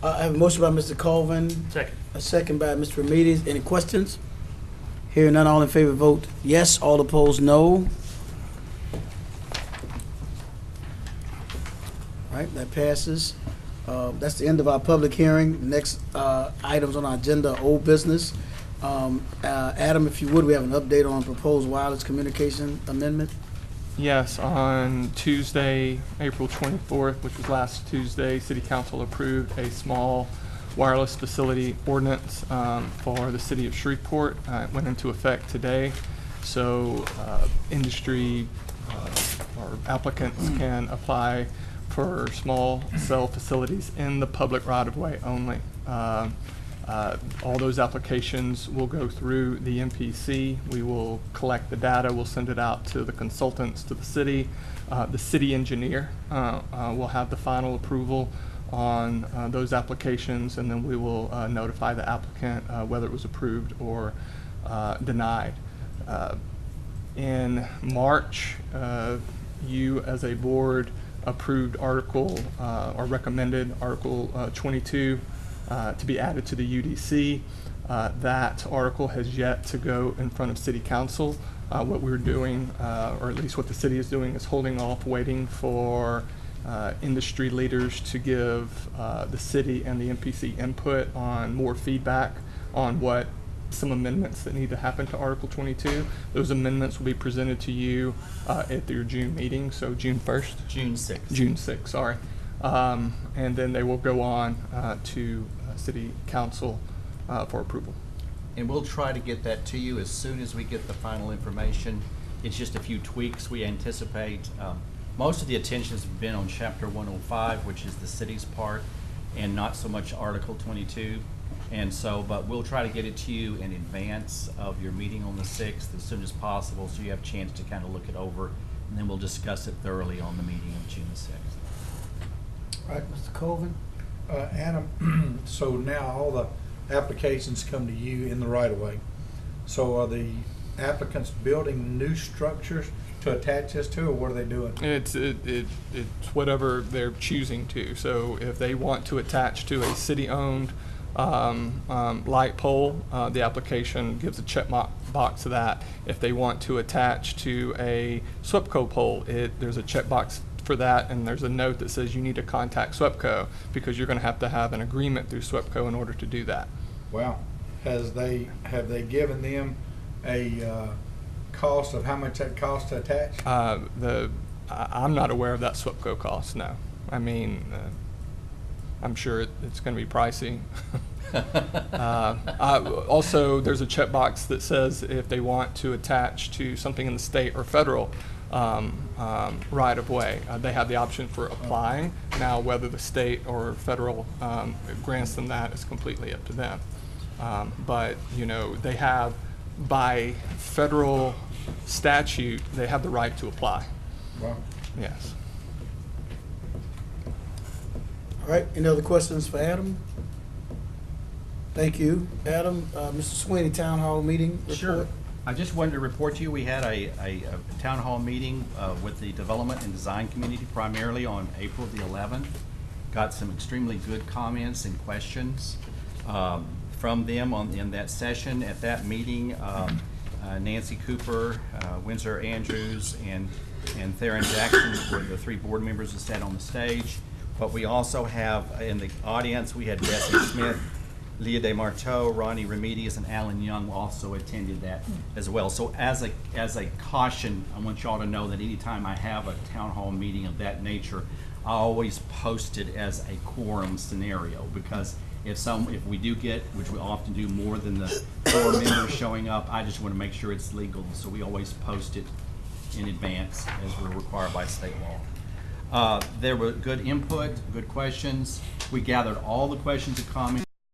I have a motion by Mr. Colvin. Second. A second by Mr. Remedies. Any questions? Hearing none, all in favor vote yes, all opposed no. All right, that passes. That's the end of our public hearing. The next items on our agenda are old business. Adam, if you would, we have an update on proposed wireless communication amendment. Yes, on Tuesday, April 24th, which was last Tuesday, City Council approved a small wireless facility ordinance for the city of Shreveport. It went into effect today, so industry or applicants can apply for small cell facilities in the public right-of-way only. All those applications will go through the MPC. We will collect the data, we'll send it out to the consultants, to the city. The city engineer will have the final approval on those applications, and then we will notify the applicant whether it was approved or denied. In March, you as a board approved Article or recommended Article 22 to be added to the UDC. That article has yet to go in front of City Council. What we're doing, or at least what the city is doing, is holding off, waiting for industry leaders to give the city and the MPC input on more feedback on what some amendments that need to happen to Article 22. Those amendments will be presented to you at your June meeting, so June 1st? June 6th. June 6th, sorry. And then they will go on to City Council for approval. And we'll try to get that to you as soon as we get the final information. It's just a few tweaks we anticipate. Most of the attention has been on Chapter 105, which is the city's part, and not so much Article 22. And so, but we'll try to get it to you in advance of your meeting on the 6th as soon as possible, so you have a chance to kind of look it over, and then we'll discuss it thoroughly on the meeting of June 6th. All right, Mr. Colvin? Adam, so now all the applications come to you in the right-of-way. So are the applicants building new structures to attach this to, or what are they doing? It's whatever they're choosing to. So if they want to attach to a city-owned light pole, the application gives a check box to that. If they want to attach to a SWEPCO pole, there's a check box for that, and there's a note that says you need to contact SWEPCO because you're going to have an agreement through SWEPCO in order to do that. Wow. Have they given them a cost of how much that costs to attach? I'm not aware of that SWEPCO cost, no. I mean, I'm sure it's going to be pricey. Also, there's a checkbox that says if they want to attach to something in the state or federal right-of-way, they have the option for applying. Now, whether the state or federal grants them that is completely up to them. But, you know, they have, by federal statute, they have the right to apply. Wow. Yes. All right, any other questions for Adam? Thank you, Adam. Mr. Sweeney, Town Hall meeting report? Sure. I just wanted to report to you, we had a town hall meeting with the development and design community primarily on April the 11th. Got some extremely good comments and questions from them in that session. At that meeting, Nancy Cooper, Windsor Andrews, and Theron Jackson were the three board members that sat on the stage. But we also have in the audience, we had Bessie Smith, Leah DeMarteau, Ronnie Remedios, and Alan Young also attended that as well. So as a caution, I want y'all to know that anytime I have a town hall meeting of that nature, I always post it as a quorum scenario, because if we do get, which we often do, more than the 4 members showing up, I just want to make sure it's legal. So we always post it in advance as we're required by state law. There were good input, good questions. We gathered all the questions and comments